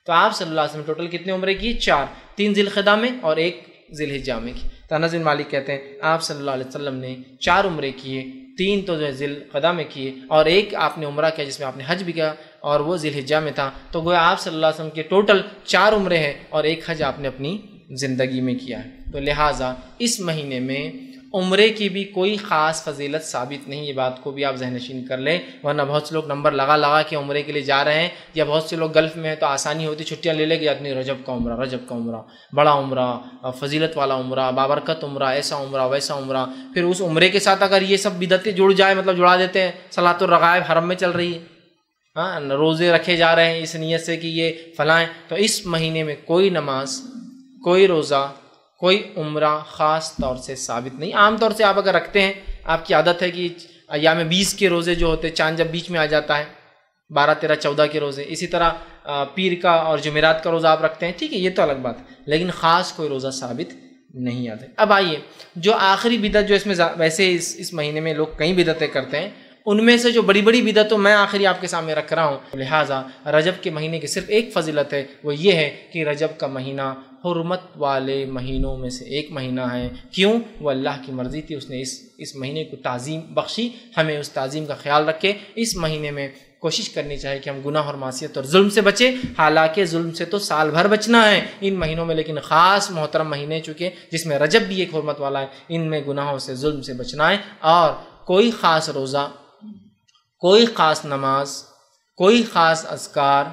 تو آپ صلی اللہ علیہ وسلم ٹوٹل کتنے عمرے کیے؟ 4. 3 ذی القعدہ میں اور 1 ذی الحجہ میں کی. تو انس بن مالک کہتے ہیں آپ صلی اللہ علیہ وسلم نے 4 عمرے کیے، 3 تو جو ہے ذی القعدہ میں کیے اور 1 آپ نے عمرہ کیا جس میں آپ نے حج بھی کیا اور وہ ذی الحجہ میں تھا. تو گویا آپ صلی اللہ علیہ وسلم کے ٹوٹل 4 عمرے ہیں اور 1 حج آپ نے اپنی زندگی میں کیا ہے. تو لہٰذا اس مہینے میں عمرے کی بھی کوئی خاص فضیلت ثابت نہیں. یہ بات کو بھی آپ ذہن نشین کر لیں، ورنہ بہت سے لوگ نمبر لگا کے عمرے کے لیے جا رہے ہیں، یا بہت سے لوگ گلف میں ہیں تو آسانی ہوتی چھٹیاں لے لے کے آدمی رجب کا عمرہ، بڑا عمرہ، فضیلت والا عمرہ، بابرکت عمرہ، ایسا عمرہ ویسا عمرہ. پھر اس عمرے کے ساتھ اگر یہ سب بدعتیں جڑ جائے، مطلب جڑا دیتے ہیں، صلاۃ الرغائب حرم میں چل رہی ہے، ہاں روزے رکھے جا رہے ہیں اس نیت سے کہ یہ فلاں، تو اس مہینے میں کوئی نماز، کوئی روزہ، کوئی عمرہ خاص طور سے ثابت نہیں. عام طور سے آپ اگر رکھتے ہیں، آپ کی عادت ہے کہ ایام 20 کے روزے جو ہوتے ہیں، چاند جب بیچ میں آ جاتا ہے، 12، 13، 14 کے روزے، اسی طرح پیر کا اور جمعرات کا روزہ آپ رکھتے ہیں، ٹھیک ہے، یہ تو الگ بات ہے، لیکن خاص کوئی روزہ ثابت نہیں آتا. اب آئیے جو آخری بدعت جو اس میں ویسے اس مہینے میں لوگ کئی بدعتیں کرتے ہیں، ان میں سے جو بڑی بڑی بدعتوں میں آخری آپ کے سامنے رکھ رہا ہوں. لہٰذا رجب کے مہینے کی صرف ایک فضیلت ہے، وہ یہ ہے کہ رجب کا مہینہ حرمت والے مہینوں میں سے ایک مہینہ ہے. کیوں؟ وہ اللہ کی مرضی تھی، اس نے اس مہینے کو تعظیم بخشی. ہمیں اس تعظیم کا خیال رکھے. اس مہینے میں کوشش کرنی چاہیے کہ ہم گناہ اور معصیت اور ظلم سے بچیں. حالانکہ ظلم سے تو سال بھر بچنا ہے ان مہینوں میں، لیکن خاص محترم مہینے چونکہ جس میں رجب بھی ایک حرمت والا ہے، ان میں گناہوں سے ظلم سے بچنا ہے. اور کوئی خاص روزہ، کوئی خاص نماز، کوئی خاص اذکار،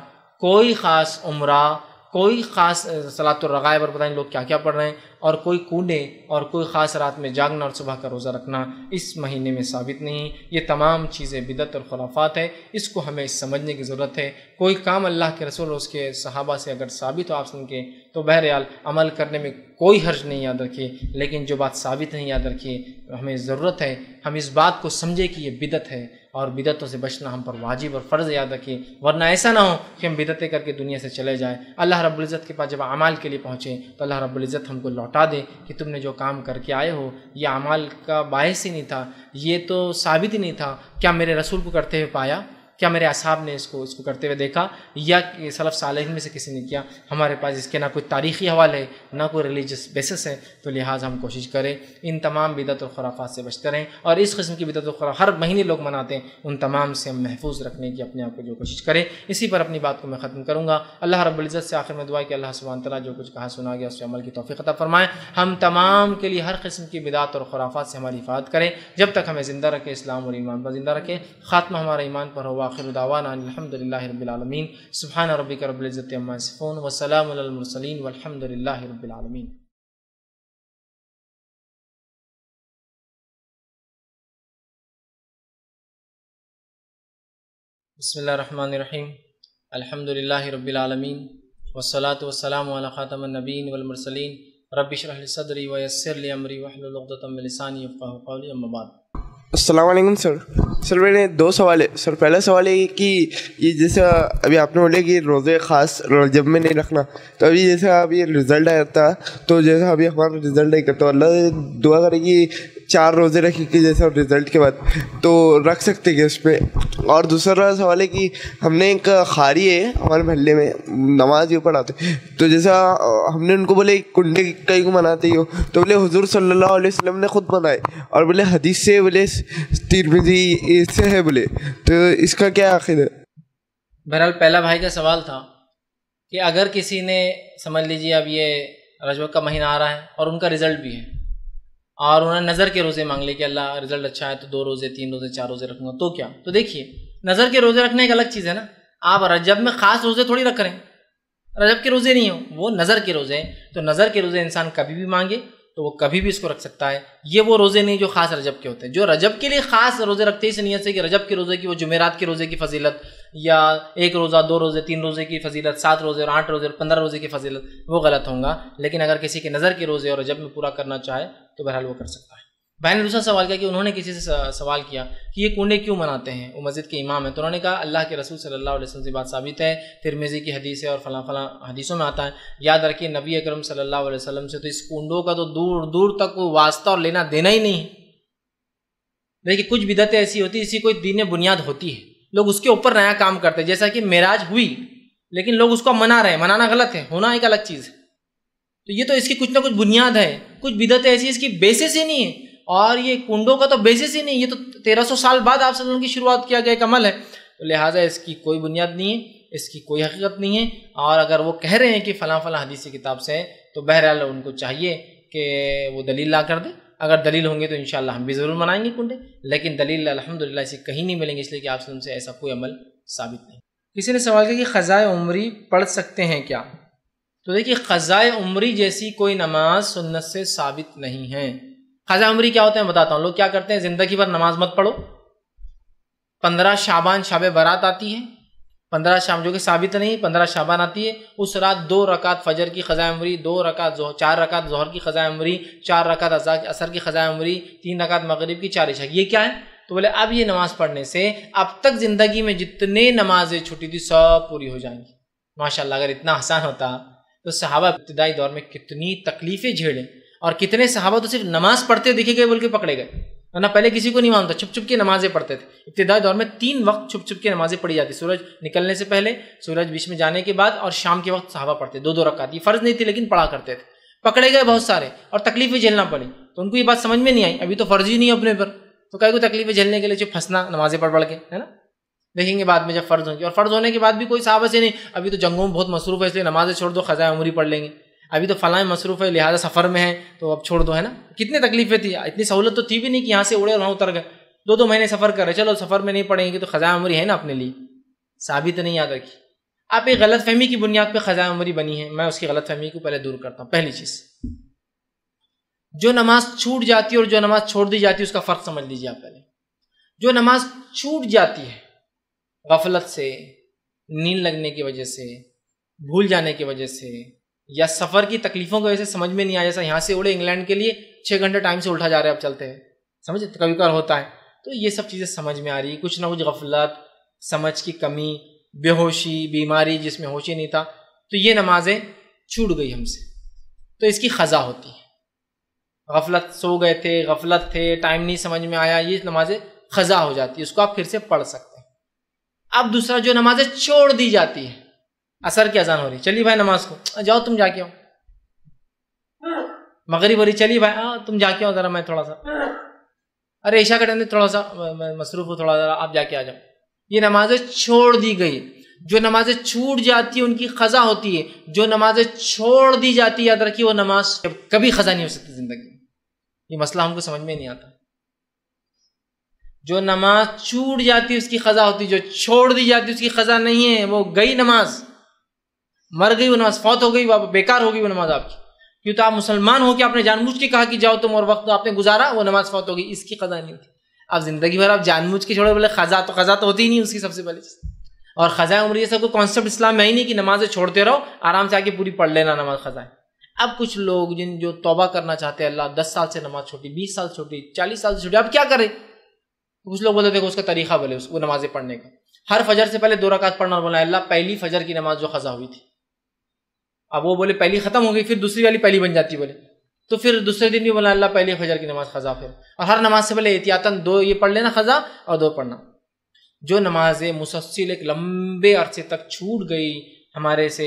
کوئی خاص عمرہ، کوئی خاص صلاۃ الرغائب اور پتہ نہیں لوگ کیا کیا پڑھ رہے ہیں، اور کوئی کونے اور کوئی خاص رات میں جاگنا اور صبح کا روزہ رکھنا اس مہینے میں ثابت نہیں. یہ تمام چیزیں بدعت اور خرافات ہیں. اس کو ہمیں سمجھنے کی ضرورت ہے. کوئی کام اللہ کے رسول اور اس کے صحابہ سے اگر ثابت ہو آپ سن کے تو بہرحال عمل کرنے میں کوئی حرج نہیں، یاد رکھیے. لیکن جو بات ثابت نہیں، یاد رکھیے ہمیں ضرورت ہے ہم اس بات کو سمجھے کہ یہ بدعت ہے اور بدعتوں سے بچنا ہم پر واجب اور فرض. یاد رکھیے ورنہ ایسا نہ ہو کہ ہم بدعتیں کر کے دنیا سے چلے جائیں. اللہ رب العزت کے پاس جب اعمال کے لیے پہنچیں تو اللہ رب العزت ہم کو لوٹا دے کہ تم نے جو کام کر کے آئے ہو یہ اعمال کا باعث ہی نہیں تھا، یہ تو ثابت ہی نہیں تھا. کیا میرے رسول کو کرتے ہوئے پایا؟ کیا میرے اصحاب نے اس کو کرتے ہوئے دیکھا؟ یا سلف صالحین میں سے کسی نے کیا؟ ہمارے پاس اس کے نہ کوئی تاریخی حوالے ہے، نہ کوئی ریلیجس بیسس ہے. تو لہٰذا ہم کوشش کریں ان تمام بدعت و خرافات سے بچتے رہیں. اور اس قسم کی بدعت و خرافات ہر مہینے لوگ مناتے ہیں، ان تمام سے ہم محفوظ رکھنے کی اپنے آپ کو جو کوشش کریں. اسی پر اپنی بات کو میں ختم کروں گا. اللہ رب العزت سے آخر میں دعا ہے کہ اللہ سبحانہ تعالیٰ جو کچھ کہا سنا گیا اس سے عمل کی توفیق عطا فرمائے. ہم تمام کے لیے ہر قسم کی بدعت اور خرافات سے ہماری حفاظت کریں جب تک ہمیں زندہ رکھے، اسلام اور ایمان پر زندہ رکھے. خاتمہ ہمارا ایمان پر ہو. آخر دعوانا الحمد للہ رب العالمین. سبحان ربک رب العزت عما یصفون وسلام علی المرسلین والحمد للہ رب العالمین. بسم اللہ الرحمن الرحیم. الحمد للہ رب العالمین والصلاة والسلام علی خاتم النبیین والمرسلین. رب اشرح لی صدری ویسر لی امری واحلل عقدۃ من لسانی یفقہوا قولی. اما بعد. السلام علیکم سر. سر میرے دو سوال ہے. سر پہلا سوال ہے کہ یہ جیسا ابھی آپ نے بولے کہ روزے خاص رجب میں نہیں رکھنا، تو ابھی جیسا ابھی رزلٹ آیا تھا تو جیسا ابھی ہمارا رزلٹ نہیں کرتا، اللہ دعا کرے کہ 4 روزے رکھے کہ جیسا رزلٹ کے بعد تو رکھ سکتے کہ اس پہ. اور دوسرا سوال ہے کہ ہم نے ایک خاری ہے ہمارے محلے میں نماز یوں پڑھاتے، تو جیسا ہم نے ان کو بولے کنڈے کئی کو مناتے ہی ہو، تو بولے حضور صلی اللہ علیہ وسلم نے خود بنائے، اور بولے حدیث سے بولے ترمذی سے ہے بولے، تو اس کا کیا عقیدہ ہے؟ بہرحال پہلا بھائی کا سوال تھا کہ اگر کسی نے سمجھ لیجیے اب یہ رجب کا مہینہ آ رہا ہے اور ان کا رزلٹ بھی ہے اور انہوں نے نظر کے روزے مانگ لے کہ اللہ رزلٹ اچھا ہے تو 2 روزے 3 روزے 4 روزے رکھوں گا، تو کیا؟ تو دیکھیے نظر کے روزے رکھنے ایک الگ چیز ہے نا. آپ رجب میں خاص روزے تھوڑی رکھ رہے ہیں، رجب کے روزے نہیں ہوں، وہ نظر کے روزے ہیں. تو نظر کے روزے انسان کبھی بھی مانگے تو وہ کبھی بھی اس کو رکھ سکتا ہے. یہ وہ روزے نہیں جو خاص رجب کے ہوتے ہیں. جو رجب کے لیے خاص روزے رکھتے ہیں اس نیت سے کہ رجب کے روزے کی وہ جمعرات کے روزے کی فضیلت، یا 1 روزہ 2 روزے 3 روزے کی فضیلت، 7 روزے اور 8 روزے اور 15 روزے کی فضیلت، وہ غلط ہوں گا. لیکن اگر کسی کے نظر کے روزے اور رجب میں پورا کرنا چاہے تو بہرحال وہ کر سکتا ہے. بھائی نے دوسرا سوال کیا کہ انہوں نے کسی سے سوال کیا کہ یہ کنڈے کیوں مناتے ہیں، وہ مسجد کے امام ہیں. تو انہوں نے کہا اللہ کے رسول صلی اللہ علیہ وسلم سے بات ثابت ہے، ترمذی کی حدیث ہے اور فلاں فلاں حدیثوں میں آتا ہے. یاد رکھیے نبی اکرم صلی اللہ علیہ وسلم سے تو اس کنڈوں کا تو دور دور تک کوئی واسطہ اور لینا دینا ہی نہیں ہے. دیکھیے کچھ بدعتیں ایسی ہوتی ہے، اسی کوئی دین بنیاد ہوتی ہے، لوگ اس کے اوپر نیا کام کرتے ہیں. جیسا کہ معراج ہوئی لیکن لوگ اس کو منا رہے ہیں، منانا غلط ہے، ہونا ایک الگ چیز ہے. تو یہ تو اس کی کچھ نہ کچھ بنیاد ہے. کچھ بدعتیں ایسی اس کی بیسس ہی نہیں ہے، اور یہ کنڈوں کا تو بیسس ہی نہیں. یہ تو 1300 سال بعد آپ صلی اللہ علیہ وسلم کی شروعات کیا گیا ایک عمل ہے. تو لہٰذا اس کی کوئی بنیاد نہیں ہے، اس کی کوئی حقیقت نہیں ہے. اور اگر وہ کہہ رہے ہیں کہ فلاں فلاں حدیث کی کتاب سے ہے تو بہرحال ان کو چاہیے کہ وہ دلیل لا کر دیں. اگر دلیل ہوں گے تو انشاءاللہ ہم بھی ضرور منائیں گے کنڈے، لیکن دلیل الحمدللہ اسے کہیں نہیں ملیں گے، اس لیے کہ آپ صلی اللہ علیہ وسلم سے ایسا کوئی عمل ثابت نہیں. کسی نے سوال کیا کہ قضائے عمری پڑھ سکتے ہیں کیا؟ تو دیکھیے قضائے عمری جیسی کوئی نماز سنت سے ثابت نہیں ہے. قضاء عمری کیا ہوتا ہے بتاتا ہوں. لوگ کیا کرتے ہیں زندگی بھر نماز مت پڑھو، 15 شعبان شب برات آتی ہے، 15 شام جو کہ ثابت نہیں، 15 شعبان آتی ہے، اس رات 2 رکعت فجر کی قضاء عمری، 2 رکعت 4 رکعت ظہر کی قضاء عمری، 4 رکعت عصر کی قضاء عمری، 3 رکعت مغرب کی، 4 عشاء کی. یہ کیا ہے؟ تو بولے اب یہ نماز پڑھنے سے اب تک زندگی میں جتنے نمازیں چھوٹی تھی سب پوری ہو جائیں گی. ماشاءاللہ اگر اتنا آسان ہوتا تو صحابہ ابتدائی دور میں کتنی تکلیفیں جھیلیں، اور کتنے صحابہ تو صرف نماز پڑھتے دیکھے گئے بول کے پکڑے گئے. ورنہ پہلے کسی کو نہیں مانتا، چھپ چھپ کے نمازیں پڑھتے تھے. ابتدائی دور میں 3 وقت چھپ چھپ کے نمازیں پڑھی جاتی، سورج نکلنے سے پہلے، سورج بیچ میں جانے کے بعد، اور شام کے وقت صحابہ پڑھتے 2 رکعت. یہ فرض نہیں تھی لیکن پڑھا کرتے تھے. پکڑے گئے بہت سارے اور تکلیفیں جھیلنا پڑی، تو ان کو یہ بات سمجھ میں نہیں آئی، ابھی تو فرض ہی نہیں ہے اپنے پر، تو کئی کو تکلیفیں جھیلنے کے لیے جو پھنسنا نمازیں پڑھ کے، ہے نا. دیکھیں گے بعد میں جب فرض ہوں گی، اور فرض ہونے کے بعد بھی کوئی صحابہ سے نہیں ابھی تو جنگوں میں بہت مصروف ہے اس لیے نمازیں چھوڑ دو، قضاء عمری پڑھ لیں گے، ابھی تو فلاں مصروف ہے لہٰذا سفر میں ہے تو اب چھوڑ دو، ہے نا. کتنی تکلیفیں تھی، اتنی سہولت تو تھی بھی نہیں کہ یہاں سے اڑے اور وہاں اتر گئے. 2 مہینے سفر کر رہے، چلو سفر میں نہیں پڑھیں گے تو قضاء عمری ہے نا اپنے لیے، ثابت نہیں یاد رکھی. آپ ایک غلط فہمی کی بنیاد پہ قضاء عمری بنی ہے، میں اس کی غلط فہمی کو پہلے دور کرتا ہوں. پہلی چیز، جو نماز چھوٹ جاتی ہے اور جو نماز چھوڑ دی جاتی ہے اس کا فرق سمجھ لیجیے آپ. پہلے جو نماز چھوٹ جاتی ہے غفلت سے، نیند لگنے کی وجہ سے، بھول جانے کی وجہ سے، یا سفر کی تکلیفوں کی وجہ سے سمجھ میں نہیں آیا، جیسا یہاں سے اڑے انگلینڈ کے لیے 6 گھنٹے ٹائم سے الٹا جا رہے ہیں، اب چلتے ہیں، سمجھے کبھی کبھار ہوتا ہے، تو یہ سب چیزیں سمجھ میں آ رہی ہے. کچھ نہ کچھ غفلت، سمجھ کی کمی، بے ہوشی، بیماری جس میں ہوش ہی نہیں تھا، تو یہ نمازیں چھوٹ گئی ہم سے، تو اس کی قضا ہوتی ہے. غفلت، سو گئے تھے، غفلت تھے، ٹائم نہیں سمجھ میں آیا، یہ نمازیں قضا ہو جاتی ہے، اس کو آپ پھر سے پڑھ سکتے ہیں. اب دوسرا، جو نمازیں چھوڑ دی جاتی ہے، عصر کی اذان ہو رہی، چلیے بھائی نماز کو جاؤ تم جا کے آؤ، مغرب ہو رہی، چلیے بھائی تم جا کے آؤ ذرا، میں تھوڑا سا، ارے عشاء کا ٹائم تھوڑا سا مصروف ہو، تھوڑا ذرا آپ جا کے آ جاؤ. یہ نمازیں چھوڑ دی گئی. جو نمازیں چھوٹ جاتی ہیں ان کی قضا ہوتی ہے، جو نمازیں چھوڑ دی جاتی ہے یاد رکھیے وہ نماز کبھی قضا نہیں ہو سکتی زندگی میں. یہ مسئلہ ہم کو سمجھ میں نہیں آتا. جو نماز چھوٹ جاتی ہے اس کی قضا ہوتی ہے، جو چھوڑ دی جاتی ہے اس کی قضا نہیں ہے، وہ گئی نماز، مر گئی وہ نماز، فوت ہو گئی، بیکار ہو گئی وہ نماز آپ کی. کیوں تو آپ مسلمان ہو کے آپ نے جان بوجھ کے کہا کہ جاؤ تم، اور وقت آپ نے گزارا، وہ نماز فوت ہو گئی، اس کی قضا نہیں ہوتی. آپ زندگی بھر آپ جان بوجھ کے چھوڑے، بولے قضا تو ہوتی ہی نہیں اس کی سب سے پہلے چیز. اور قضاء عمری یہ سب کو کانسیپٹ اسلام میں ہی نہیں کہ نمازیں چھوڑتے رہو، آرام سے آ کے پوری پڑھ لینا نماز قضا ہے. اب کچھ لوگ جو توبہ کرنا چاہتے ہیں، اللہ 10 سال سے نماز چھوٹی، 20 سال چھوٹی، 40 سال سے چھوٹی، اب کیا کرے؟ کچھ لوگ بولتے دیکھو اس کا طریقہ بولے وہ نمازیں پڑھنے کا، ہر فجر سے پہلے 2 رکعت پڑھنا، اور بولا اللہ پہلی فجر کی نماز جو قضا ہوئی تھی، اب وہ بولے پہلی ختم ہو گئی، پھر دوسری والی پہلی بن جاتی، بولے تو پھر دوسرے دن بھی بولا اللہ پہلی فجر کی نماز قضا، پھر اور ہر نماز سے پہلے احتیاطاً 2 یہ پڑھ لینا قضا اور 2 پڑھنا. جو نمازیں مسلسل ایک لمبے عرصے تک چھوٹ گئی ہمارے سے،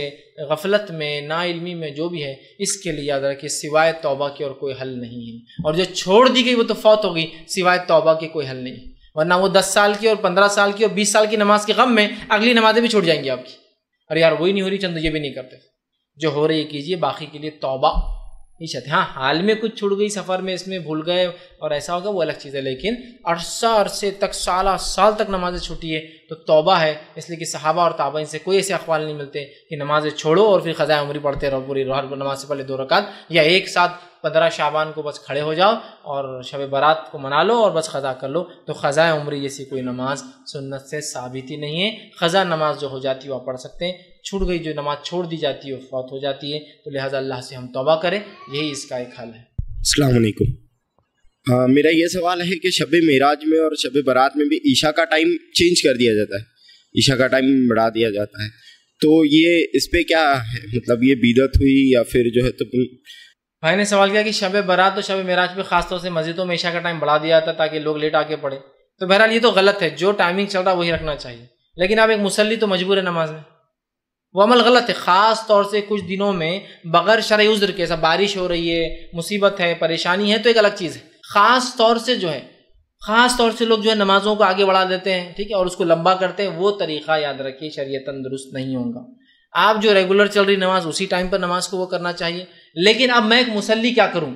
غفلت میں، نا علمی میں، جو بھی ہے، اس کے لیے یاد رکھیے سوائے توبہ کے اور کوئی حل نہیں ہے. اور جو چھوڑ دی گئی وہ تو فوت ہو گئی، سوائے توبہ کے کوئی حل نہیں ہے. ورنہ وہ 10 سال کی اور 15 سال کی اور 20 سال کی نماز کے غم میں اگلی نمازیں بھی چھوٹ جائیں گی آپ کی. ارے یار وہی نہیں ہو رہی، چند یہ بھی نہیں کرتے، جو ہو رہی ہے کیجیے، باقی کے لیے توبہ نہیں چاہتے. ہاں حال میں کچھ چھوٹ گئی، سفر میں اس میں بھول گئے اور ایسا ہوگا وہ الگ چیز ہے، لیکن عرصے تک، سال تک نمازیں چھوٹی ہے تو توبہ ہے. اس لیے کہ صحابہ اور تابعین سے کوئی ایسے اقوال نہیں ملتے کہ نمازیں چھوڑو اور پھر قضاء عمری پڑھتے رہو پوری، ہر نماز سے پہلے 2 رکعت، یا ایک ساتھ 15 شعبان کو بس کھڑے ہو جاؤ اور شب برات کو منا لو اور بس قضا کر لو. تو قضاء عمری جیسی کوئی نماز سنت سے ثابت ہی نہیں ہے. قضا نماز جو ہو جاتی ہے وہ پڑھ سکتے ہیں، چھوٹ گئی جو نماز چھوڑ دی جاتی ہے وہ فوت ہو جاتی ہے، تو لہٰذا اللہ سے ہم توبہ کریں، یہی اس کا ایک حل ہے. السلام علیکم. میرا یہ سوال ہے کہ شب معراج میں اور شب برات میں بھی عشاء کا ٹائم چینج کر دیا جاتا ہے، عشاء کا ٹائم بڑھا دیا جاتا ہے، تو یہ اس پہ کیا ہے، مطلب یہ بدعت ہوئی یا پھر جو ہے؟ تو بھائی نے سوال کیا کہ شب برات اور شب معراج پہ خاص طور سے مسجدوں میں عشاء کا ٹائم بڑھا دیا جاتا ہے تاکہ لوگ لیٹ آ کے پڑھیں. تو بہرحال یہ تو غلط ہے، جو ٹائمنگ چل رہا ہے وہی رکھنا چاہیے. لیکن اب ایک مصلی تو مجبور ہے نماز میں، وہ عمل غلط ہے. خاص طور سے کچھ دنوں میں بغیر شرعی عذر کے، ایسا بارش ہو رہی ہے، مصیبت ہے، پریشانی ہے، تو ایک الگ چیز ہے. خاص طور سے جو ہے، خاص طور سے لوگ جو ہے نمازوں کو آگے بڑھا دیتے ہیں، ٹھیک ہے، اور اس کو لمبا کرتے ہیں، وہ طریقہ یاد رکھیے شریعتاً درست نہیں ہوگا. آپ جو ریگولر چل رہی نماز اسی ٹائم پر نماز کو وہ کرنا چاہیے. لیکن اب میں ایک مصلی کیا کروں؟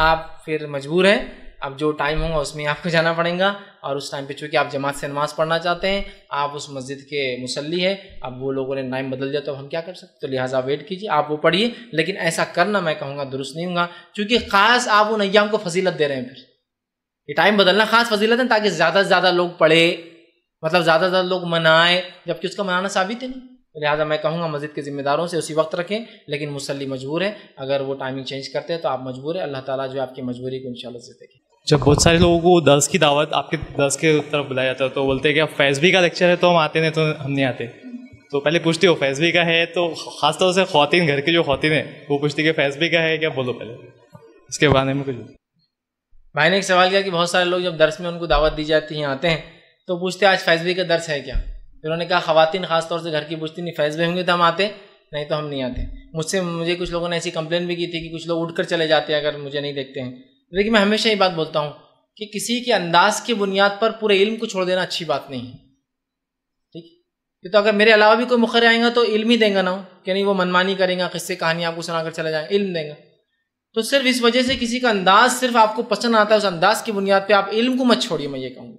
آپ پھر مجبور ہیں، اب جو ٹائم ہوگا اس میں آپ کو جانا پڑے گا، اور اس ٹائم پہ چونکہ آپ جماعت سے نماز پڑھنا چاہتے ہیں، آپ اس مسجد کے مصلی ہے، اب وہ لوگوں نے ٹائم بدل دیا تو ہم کیا کر سکتے؟ تو لہٰذا ویٹ کیجیے، آپ وہ پڑھیے. لیکن ایسا کرنا میں کہوں گا درست نہیں ہوگا، چونکہ خاص آپ ان ایام کو فضیلت دے رہے ہیں. پھر یہ ٹائم بدلنا خاص فضیلت ہے تاکہ زیادہ سے زیادہ لوگ پڑھے، مطلب زیادہ سے زیادہ لوگ منائے، جبکہ اس کا منانا ثابت ہے نہیں. لہٰذا میں کہوں گا مسجد کے ذمہ داروں سے اسی وقت رکھیں، لیکن مصلی مجبور ہے. اگر وہ ٹائمنگ چینج کرتے ہیں تو آپ مجبور ہیں. اللہ تعالیٰ جو آپ کی مجبوری کو انشاءاللہ سے دیکھیں. جب بہت سارے لوگوں کو درس کی دعوت آپ کے درس کے طرف بلایا جاتا ہے تو بولتے ہیں کہ اب فیضوی کا لیکچر ہے تو ہم آتے نہیں، تو ہم نہیں آتے. تو پہلے پوچھتے ہو فیضوی کا ہے، تو خاص طور سے خواتین، گھر کی جو خواتین ہیں وہ پوچھتی کہ فیضوی کا ہے کیا، بولو پہلے اس کے بارے میں کچھ. بھائی نے ایک سوال کیا کہ بہت سارے لوگ جب درس میں ان کو دعوت دی جاتی ہے آتے ہیں تو پوچھتے آج فیضوی کا درس ہے کیا؟ پھر انہوں نے کہا خواتین خاص طور سے گھر کی پوچھتی نہیں فیضوی ہوں گے تو ہم آتے، نہیں تو ہم نہیں آتے. مجھے کچھ لوگوں نے ایسی کمپلین بھی کی تھی کہ کچھ لوگ اٹھ کر چلے جاتے ہیں اگر مجھے نہیں دیکھتے ہیں. لیکن میں ہمیشہ یہ بات بولتا ہوں کہ کسی کے انداز کی بنیاد پر پورے علم کو چھوڑ دینا اچھی بات نہیں ہے. ٹھیک ہے، تو اگر میرے علاوہ بھی کوئی مقرر آئے گا تو علم ہی دیں گا نا، کہ نہیں وہ منمانی کریں گا، قصے کہانی آپ کو سنا کر چلے جائیں، علم دیں گا. تو صرف اس وجہ سے کسی کا انداز صرف آپ کو پسند آتا ہے، اس انداز کی بنیاد پہ آپ علم کو مت چھوڑیے، میں یہ کہوں گا.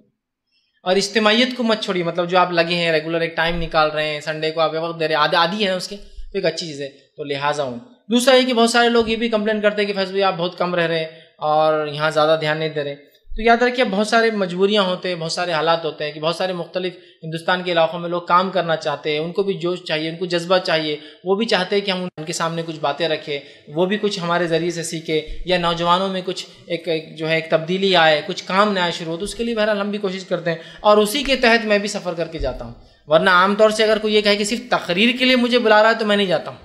اور اجتماعیت کو مت چھوڑیے، مطلب جو آپ لگے ہیں ریگولر ایک ٹائم نکال رہے ہیں، سنڈے کو آپ وقت دے رہے ہیں، عادی ہے اس کے، تو ایک اچھی چیز ہے. تو لہٰذا ہوں. دوسرا یہ کہ بہت سارے لوگ یہ بھی کمپلین کرتے ہیں کہ فیض بھائی آپ بہت کم رہ رہے ہیں اور یہاں زیادہ دھیان نہیں دے رہے. تو یاد رکھیے بہت سارے مجبوریاں ہوتے ہیں، بہت سارے حالات ہوتے ہیں کہ بہت سارے مختلف ہندوستان کے علاقوں میں لوگ کام کرنا چاہتے ہیں، ان کو بھی جوش چاہیے، ان کو جذبہ چاہیے، وہ بھی چاہتے ہیں کہ ہم ان کے سامنے کچھ باتیں رکھیں، وہ بھی کچھ ہمارے ذریعے سے سیکھے، یا نوجوانوں میں کچھ ایک تبدیلی آئے، کچھ کام نیا شروع ہو. تو اس کے لیے بہرحال ہم بھی کوشش کرتے ہیں اور اسی کے تحت میں بھی سفر کر کے جاتا ہوں. ورنہ عام طور سے اگر کوئی یہ کہے کہ صرف تقریر کے لیے مجھے بلا رہا ہے تو میں نہیں جاتا ہوں.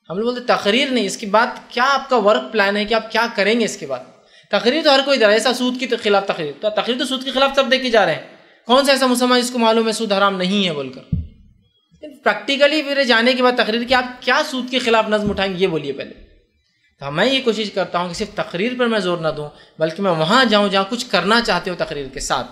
ہم لوگ بولتے تقریر نہیں، اس کے بعد کیا آپ کا ورک پلان ہے کہ آپ کیا کریں گے اس کے بعد. تقریر تو ہر کوئی دے رہا ہے، ایسا سود کے خلاف تقریر، تو تقریر تو سود کے خلاف سب دے کے جا رہے ہیں. کون سا ایسا مسلمان جس کو معلوم ہے سود حرام نہیں ہے بول کر. پریکٹیکلی پھر جانے کے بعد تقریر کی آپ کیا سود کے خلاف نظم اٹھائیں گے یہ بولیے پہلے. تو میں یہ کوشش کرتا ہوں کہ صرف تقریر پر میں زور نہ دوں، بلکہ میں وہاں جاؤں جہاں کچھ کرنا چاہتے ہو تقریر کے ساتھ.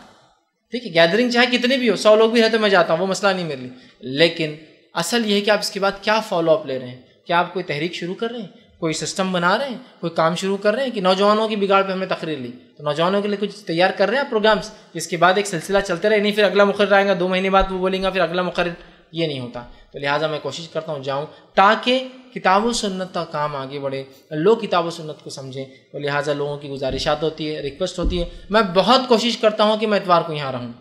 ٹھیک ہے، گیدرنگ چاہے کتنی بھی ہو، 100 لوگ بھی رہتے میں جاتا ہوں، وہ مسئلہ نہیں میرے لیے. لیکن اصل یہ ہے کہ آپ اس کے بعد کیا فالو اپ لے رہے ہیں. کیا آپ کوئی تحریک شروع کر رہے ہیں، کوئی سسٹم بنا رہے ہیں، کوئی کام شروع کر رہے ہیں، کہ نوجوانوں کی بگاڑ پہ ہم نے تقریر لی تو نوجوانوں کے لیے کچھ تیار کر رہے ہیں پروگرامس، اس کے بعد ایک سلسلہ چلتے رہے. نہیں پھر اگلا مقرر آئے گا 2 مہینے بعد وہ بولیں گا پھر اگلا مقرر، یہ نہیں ہوتا. تو لہٰذا میں کوشش کرتا ہوں جاؤں تاکہ کتاب و سنت کا کام آگے بڑھے، لوگ کتاب و سنت کو سمجھیں. تو لہٰذا لوگوں کی گزارشات ہوتی ہے، ریکویسٹ ہوتی ہے. میں بہت کوشش کرتا ہوں کہ میں اتوار کو یہاں رہوں،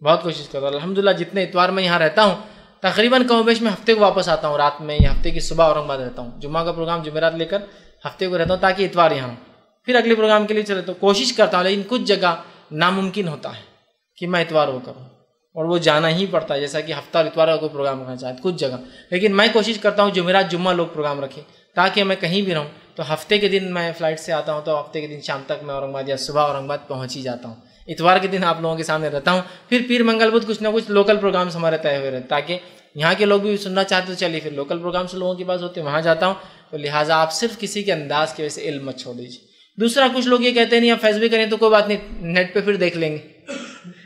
بہت کوشش کرتا ہوں. الحمدللہ جتنے اتوار میں یہاں رہتا ہوں تقریباً کم و بیش میں ہفتے کو واپس آتا ہوں رات میں، یا ہفتے کی صبح اورنگ آباد رہتا ہوں. جمعہ کا پروگرام جمعرات لے کر ہفتے کو رہتا ہوں تاکہ اتوار یہاں ہوں، پھر اگلے پروگرام کے لیے چلے. تو کوشش کرتا ہوں، لیکن کچھ جگہ ناممکن ہوتا ہے کہ میں اتوار کو کروں، اور وہ جانا ہی پڑتا ہے، جیسا کہ ہفتہ اور اتوار کا کوئی پروگرام رکھنا چاہتے کچھ جگہ. لیکن میں کوشش کرتا ہوں جمعرات جمعہ لوگ پروگرام رکھیں تاکہ میں کہیں بھی رہوں. تو ہفتے کے دن میں فلائٹ سے آتا ہوں تو ہفتے کے دن شام تک میں اورنگ آباد یا صبح اورنگ آباد پہنچ ہی جاتا ہوں. اتوار کے دن آپ لوگوں کے سامنے رہتا ہوں. پھر پیر منگل بدھ کچھ نہ کچھ لوکل پروگرامس ہمارے طے ہوئے رہتے تاکہ یہاں کے لوگ بھی سننا چاہتے تو چلیے پھر لوکل پروگرامس لوگوں کے پاس ہوتے ہیں وہاں جاتا ہوں. تو لہٰذا آپ صرف کسی کے انداز کی وجہ سے علم مت چھوڑ دیجیے. دوسرا کچھ لوگ یہ کہتے ہیں نہیں آپ فیض بھی کریں تو کوئی بات نہیں، نیٹ پہ پھر دیکھ لیں گے.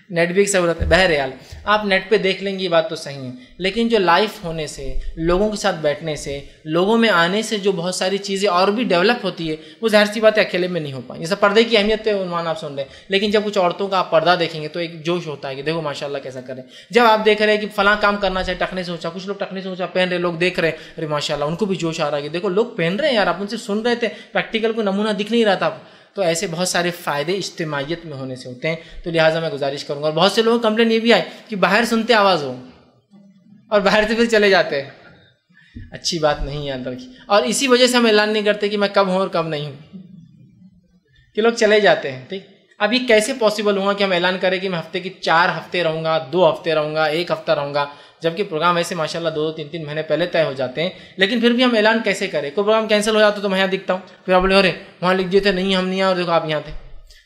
نیٹ بھی ایک سہولت ہے. بہرحال آپ نیٹ پہ دیکھ لیں گے یہ بات تو صحیح ہے، لیکن جو لائف ہونے سے، لوگوں کے ساتھ بیٹھنے سے، لوگوں میں آنے سے جو بہت ساری چیزیں اور بھی ڈیولپ ہوتی ہے وہ ظاہر سی بات ہے اکیلے میں نہیں ہو پائیں. جیسے پردے کی اہمیت پہ عنوان آپ سن رہے ہیں، لیکن جب کچھ عورتوں کا آپ پردہ دیکھیں گے تو ایک جوش ہوتا ہے کہ دیکھو ماشاء اللہ کیسا کریں. جب آپ دیکھ رہے ہیں کہ فلاں کام کرنا چاہے ٹخنے سے اونچا، کچھ لوگ ٹخنے سے اونچا پہن رہے، لوگ دیکھ رہے ہیں ارے ماشاء اللہ ان کو بھی جوش آ رہا ہے کہ دیکھو لوگ پہن رہے ہیں یار، آپ ان سے سن رہے تھے، پریکٹیکل کو نمونہ دکھ نہیں رہا تھا. تو ایسے بہت سارے فائدے اجتماعیت میں ہونے سے ہوتے ہیں. تو لہٰذا میں گزارش کروں گا. اور بہت سے لوگوں کو کمپلین یہ بھی آئے کہ باہر سنتے آواز ہو اور باہر سے پھر چلے جاتے ہیں. اچھی بات نہیں ہے اندر کی، اور اسی وجہ سے ہم اعلان نہیں کرتے کہ میں کب ہوں اور کب نہیں ہوں، کہ لوگ چلے جاتے ہیں. ٹھیک، اب یہ کیسے پاسبل ہوا کہ ہم اعلان کریں کہ میں ہفتے کی 4 ہفتے رہوں گا، 2 ہفتے رہوں گا، 1 ہفتہ رہوں گا، جبکہ پروگرام ایسے ماشاءاللہ 2-3 مہینے پہلے طے ہو جاتے ہیں. لیکن پھر بھی ہم اعلان کیسے کریں؟ کوئی پروگرام کینسل ہو جاتا تو میں یہاں دکھتا ہوں، پھر آپ بولے ارے وہاں لکھ دیے تھے نہیں ہم نہیں آئے اور دیکھو آپ یہاں تھے.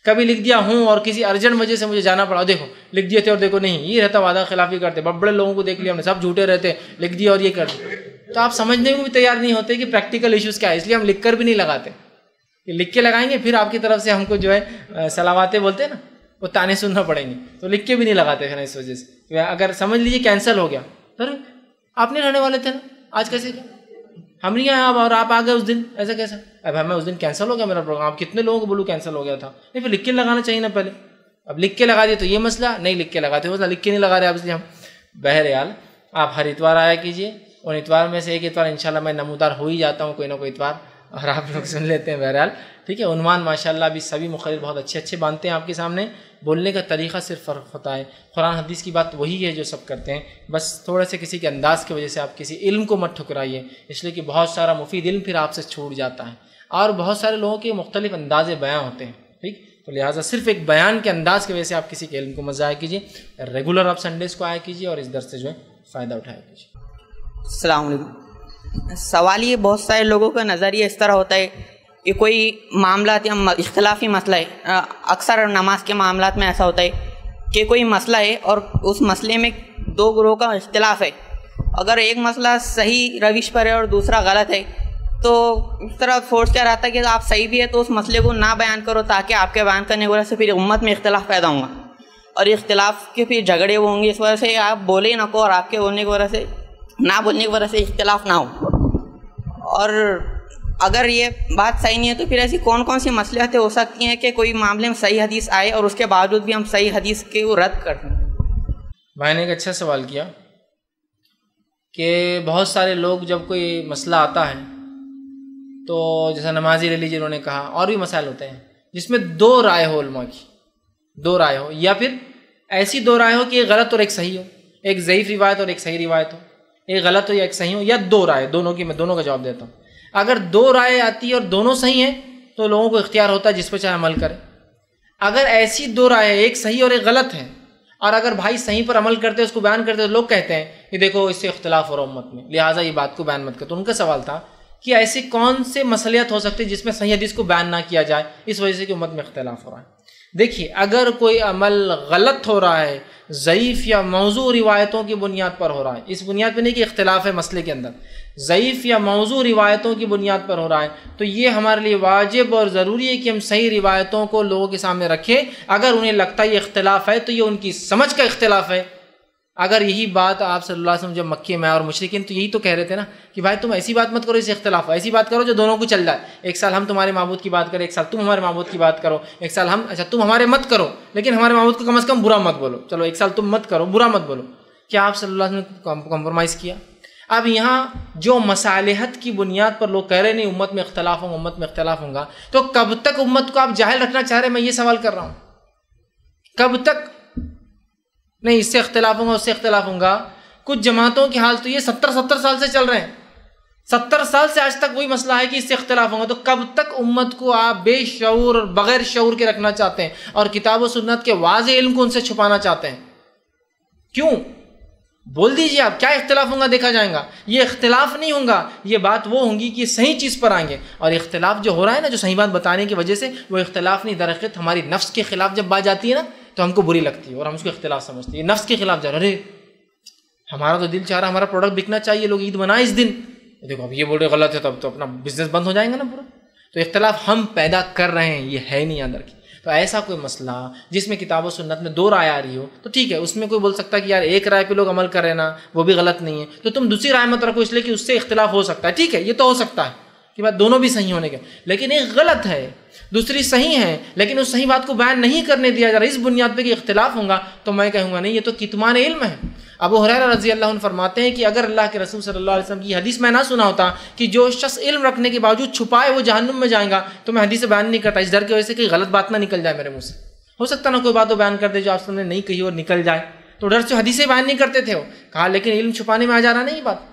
کبھی لکھ دیا ہوں اور کسی ارجنٹ وجہ سے مجھے جانا پڑا، دیکھو لکھ دیے تھے اور دیکھو نہیں. یہ رہتا وعدہ خلافی کرتے، بڑے بڑے لوگوں کو دیکھ لیا ہم نے، سب جھوٹے رہتے، لکھ دیا اور یہ کر دیا. تو آپ سمجھنے کو بھی تیار نہیں ہوتے کہ پریکٹیکل ایشوز کیا ہے، اس لیے ہم لکھ کر بھی نہیں لگاتے. کہ لکھ کے لگائیں گے پھر آپ کی طرف سے ہم کو جو ہے صلاواتیں بولتے ہیں نا وہ تانے سننا پڑیں گے، تو لکھ کے بھی نہیں لگاتے پھر اس وجہ سے. اگر سمجھ لیجیے کینسل ہو گیا، سر آپ نہیں رہنے والے تھے نا آج کیسے کیا ہم نہیں آئے اور آپ آ گئے اس دن، ایسا کیسا؟ اب میں اس دن کینسل ہو گیا میرا پروگرام، کتنے لوگوں کو بولوں کینسل ہو گیا تھا. نہیں پھر لکھ کے لگانا چاہیے نا پہلے. اب لکھ کے لگا دیے تو یہ مسئلہ، نہیں لکھ کے لگاتے مسئلہ، لکھ کے نہیں لگا رہے آپ اس لیے ہم. بہرحال آپ ہر اتوار آیا کیجیے، اور اتوار میں سے ایک اتوار انشاءاللہ میں نمودار ہو ہی جاتا ہوں کوئی نہ کوئی اتوار، اور آپ لوگ سن لیتے ہیں. بہرحال ٹھیک ہے. عنوان ماشاءاللہ بھی سبھی مقرر بہت اچھے باندھتے ہیں آپ کے سامنے. بولنے کا طریقہ صرف فرق ہوتا ہے، قرآن حدیث کی بات وہی ہے جو سب کرتے ہیں، بس تھوڑے سے کسی کے انداز کی وجہ سے آپ کسی علم کو مت ٹھکرائیے، اس لیے کہ بہت سارا مفید علم پھر آپ سے چھوٹ جاتا ہے، اور بہت سارے لوگوں کے مختلف انداز بیان ہوتے ہیں. ٹھیک، تو لہٰذا صرف ایک بیان کے انداز کی وجہ سے آپ کسی کے علم کو مت ضائع کیجیے. ریگولر آپ سنڈیز کو آیا کیجیے اور اس درس سے جو ہے فائدہ اٹھایا کیجیے. السلام علیکم. سوال یہ، بہت سارے لوگوں کا نظریہ اس طرح ہوتا ہے کہ کوئی معاملات یا اختلافی مسئلہ ہے، اکثر نماز کے معاملات میں ایسا ہوتا ہے کہ کوئی مسئلہ ہے اور اس مسئلے میں دو گروہوں کا اختلاف ہے، اگر ایک مسئلہ صحیح روش پر ہے اور دوسرا غلط ہے تو اس طرح سوچ کر آتا ہے کہ آپ صحیح بھی ہے تو اس مسئلے کو نہ بیان کرو تاکہ آپ کے بیان کرنے کی وجہ سے پھر امت میں اختلاف پیدا ہوگا اور اختلاف کے پھر جھگڑے ہوں گے، اس وجہ سے آپ بولے نہ کو اور آپ کے بولنے کی وجہ سے نہ بولنے کی وجہ سے اختلاف نہ ہو۔ اور اگر یہ بات صحیح نہیں ہے تو پھر ایسی کون کون سی مصلحتیں ہو سکتی ہیں کہ کوئی معاملے میں صحیح حدیث آئے اور اس کے باوجود بھی ہم صحیح حدیث کے وہ رد کر دیں؟ بھائی نے ایک اچھا سوال کیا کہ بہت سارے لوگ جب کوئی مسئلہ آتا ہے تو جیسا نمازی لے لیجیے، انہوں نے کہا اور بھی مسائل ہوتے ہیں جس میں دو رائے ہو، علماء کی دو رائے ہو، یا پھر ایسی دو رائے ہو کہ ایک غلط اور ایک صحیح ہو، ایک ضعیف روایت اور ایک صحیح روایت ہو، ایک غلط ہو یا ایک صحیح ہو، یا دو رائے دونوں کی، میں دونوں کا جواب دیتا ہوں۔ اگر دو رائے آتی ہے اور دونوں صحیح ہیں تو لوگوں کو اختیار ہوتا ہے جس پہ چاہے عمل کرے۔ اگر ایسی دو رائے ایک صحیح اور ایک غلط ہے اور اگر بھائی صحیح پر عمل کرتے اس کو بیان کرتے تو لوگ کہتے ہیں کہ دیکھو اس سے اختلاف ہو رہا امت میں، لہٰذا یہ بات کو بیان مت کر۔ تو ان کا سوال تھا کہ ایسی کون سے مصلحت ہو سکتی ہے جس میں صحیح حدیث کو بیان نہ کیا جائے اس وجہ سے کہ امت میں اختلاف ہو رہا ہے؟ دیکھیے، اگر کوئی عمل غلط ہو رہا ہے، ضعیف یا موضوع روایتوں کی بنیاد پر ہو رہا ہے، اس بنیاد پہ نہیں کہ اختلاف ہے مسئلے کے اندر، ضعیف یا موضوع روایتوں کی بنیاد پر ہو رہا ہے، تو یہ ہمارے لیے واجب اور ضروری ہے کہ ہم صحیح روایتوں کو لوگوں کے سامنے رکھیں۔ اگر انہیں لگتا ہے یہ اختلاف ہے تو یہ ان کی سمجھ کا اختلاف ہے۔ اگر یہی بات آپ صلی اللہ علیہ وسلم جب مکے میں اور مشرکین تو یہی تو کہہ رہے تھے نا کہ بھائی تم ایسی بات مت کرو، اس سے اختلاف ہو، ایسی بات کرو جو دونوں کو چل جائے، ایک سال ہم تمہارے معبود کی بات کریں، ایک سال تم ہمارے معبود کی بات کرو، ایک سال ہم، اچھا تم ہمارے مت کرو لیکن ہمارے معبود کو کم از کم برا مت بولو، چلو ایک سال تم مت کرو برا مت بولو۔ کیا آپ صلی اللہ علیہ وسلم نے کمپرومائز کیا؟ اب یہاں جو مصالحت کی بنیاد پر لوگ کہہ رہے نہیں امت میں اختلاف ہوگا، امت میں اختلاف ہوگا، تو کب تک امت کو آپ جاہل رکھنا چاہ رہے ہیں؟ میں یہ سوال کر رہا ہوں، کب تک؟ نہیں اس سے اختلاف ہوگا، اس سے اختلاف ہوگا۔ کچھ جماعتوں کے حال تو یہ 70 سال سے چل رہے ہیں، 70 سال سے آج تک وہی مسئلہ ہے کہ اس سے اختلاف ہوگا۔ تو کب تک امت کو آپ بے شعور اور بغیر شعور کے رکھنا چاہتے ہیں اور کتاب و سنت کے واضح علم کو ان سے چھپانا چاہتے ہیں؟ کیوں؟ بول دیجیے آپ، کیا اختلاف ہوگا دیکھا جائے گا۔ یہ اختلاف نہیں ہوگا، یہ بات وہ ہوگی کہ صحیح چیز پر آئیں گے، اور اختلاف جو ہو رہا ہے نا، جو صحیح بات بتانے کی وجہ سے، وہ اختلاف نہیں، درحقیقت ہماری نفس کے خلاف جب بات جاتی ہے نا تو ہم کو بری لگتی ہے اور ہم اس کو اختلاف سمجھتے ہیں۔ یہ نفس کے خلاف جا رہا ہے، ہمارا تو دل چاہ رہا ہے ہمارا پروڈکٹ بکنا چاہیے، لوگ عید منائیں اس دن، دیکھو اب یہ بول رہے غلط ہے، تب تو اپنا بزنس بند ہو جائیں گا نا پورا۔ تو اختلاف ہم پیدا کر رہے ہیں، یہ ہے نہیں اندر کی۔ تو ایسا کوئی مسئلہ جس میں کتاب و سنت میں دو رائے آ رہی ہو تو ٹھیک ہے، اس میں کوئی بول سکتا ہے کہ یار ایک رائے پہ لوگ عمل کر رہے ہیں نا، وہ بھی غلط نہیں ہے، تو تم دوسری رائے مت رکھو اس لیے کہ اس سے اختلاف ہو سکتا ہے، ٹھیک ہے، یہ تو ہو سکتا ہے کہ بات دونوں بھی صحیح ہونے کے، لیکن ایک غلط ہے دوسری صحیح ہے لیکن اس صحیح بات کو بیان نہیں کرنے دیا جا رہا، اس بنیاد پہ کہ اختلاف ہوگا، تو میں کہوں گا نہیں، یہ تو کتمان علم ہے۔ ابو ہریرہ رضی اللہ عنہ فرماتے ہیں کہ اگر اللہ کے رسول صلی اللہ علیہ وسلم کی حدیث میں نہ سنا ہوتا کہ جو شخص علم رکھنے کے باوجود چھپائے وہ جہنم میں جائے گا، تو میں حدیث بیان نہیں کرتا، اس ڈر کی وجہ سے کہ غلط بات نہ نکل جائے میرے منہ سے۔ ہو سکتا نا کوئی بات وہ بیان کر دے جو آپ نے نہیں کہی اور نکل جائے، تو ڈر سے حدیثیں بیان نہیں کرتے تھے وہ، کہا لیکن علم چھپانے میں آ جا رہا نہیں بات۔